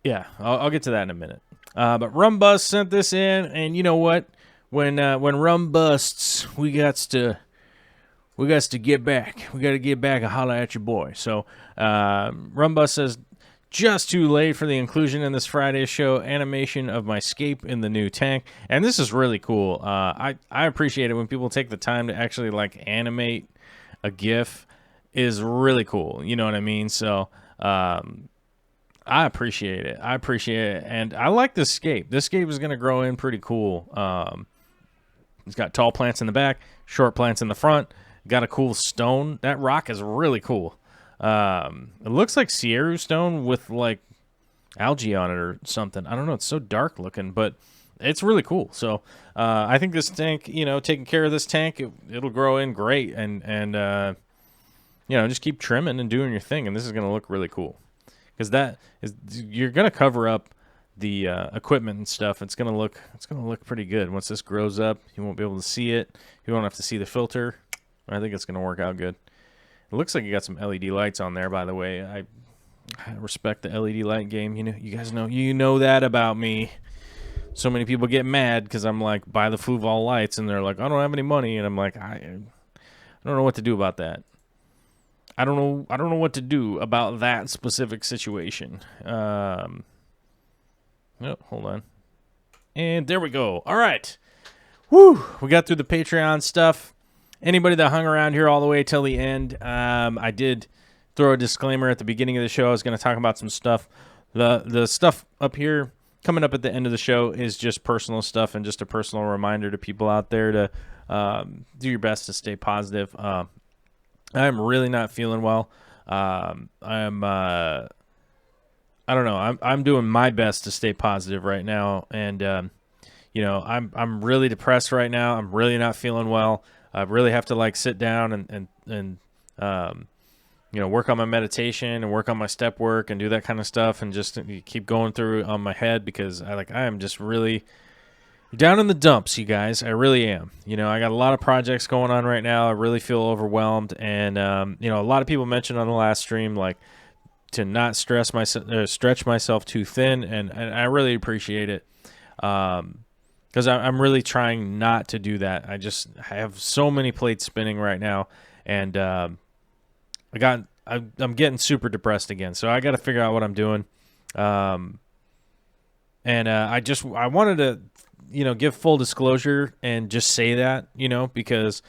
Yeah, I'll get to that in a minute. But Rum Bust sent this in, and you know what? When rum busts, we got to get back. We got to get back and holler at your boy. So Rum Bust says, just too late for the inclusion in this Friday show animation of my scape in the new tank, and this is really cool. I appreciate it when people take the time to actually like animate a GIF. Is really cool. You know what I mean? So I appreciate it. And I like this scape. This scape is going to grow in pretty cool. It's got tall plants in the back, short plants in the front. Got a cool stone. That rock is really cool. It looks like Sierra stone with like algae on it or something. I don't know. It's so dark looking, but it's really cool. So I think this tank, taking care of this tank, it'll grow in great. And just keep trimming and doing your thing. And this is going to look really cool. Because you're going to cover up the equipment and stuff. It's going to look pretty good. Once this grows up, you won't be able to see it. You won't have to see the filter. I think it's going to work out good. It looks like you got some LED lights on there, by the way. I respect the LED light game. You guys know that about me. So many people get mad because I'm like, buy the Fluval lights, and they're like, I don't have any money, and I'm like, I don't know what to do about that. I don't know what to do about that specific situation. Oh, hold on. And there we go. All right. Woo! We got through the Patreon stuff. Anybody that hung around here all the way till the end, I did throw a disclaimer at the beginning of the show. I was going to talk about some stuff. The stuff up here coming up at the end of the show is just personal stuff and just a personal reminder to people out there to do your best to stay positive. I'm really not feeling well. I don't know. I'm doing my best to stay positive right now, and I'm really depressed right now. I'm really not feeling well. I really have to sit down and work on my meditation and work on my step work and do that kind of stuff, and just keep going through on my head because I am just really down in the dumps, you guys. I really am. I got a lot of projects going on right now. I really feel overwhelmed, and a lot of people mentioned on the last stream to not stretch myself too thin, and I really appreciate it. Because I'm really trying not to do that. I have so many plates spinning right now, and I'm getting super depressed again. So I got to figure out what I'm doing. I wanted to, give full disclosure and just say that, because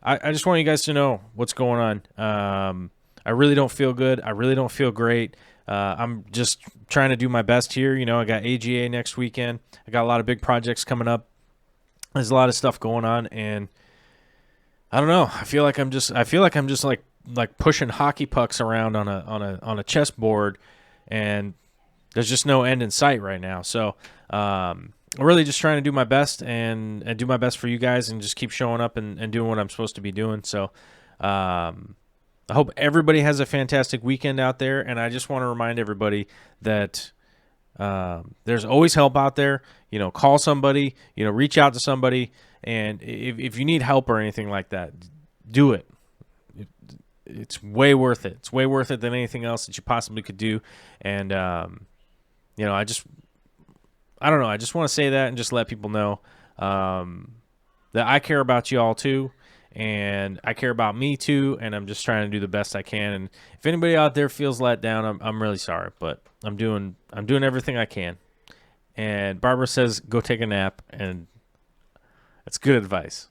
I just want you guys to know what's going on. I really don't feel good. I really don't feel great. I'm just trying to do my best here. I got AGA next weekend. I got a lot of big projects coming up. There's a lot of stuff going on, and I don't know. I feel like I'm just like pushing hockey pucks around on a chessboard, and there's just no end in sight right now. So I'm really just trying to do my best and do my best for you guys, and just keep showing up and doing what I'm supposed to be doing. So I hope everybody has a fantastic weekend out there, and I just want to remind everybody that there's always help out there. Call somebody, reach out to somebody, and if you need help or anything like that, do it. It's way worth it. It's way worth it than anything else that you possibly could do. And I don't know. I just want to say that and just let people know that I care about you all too. And I care about me too, and I'm just trying to do the best I can. And if anybody out there feels let down, I'm really sorry, but I'm doing everything I can. And Barbara says go take a nap, and that's good advice.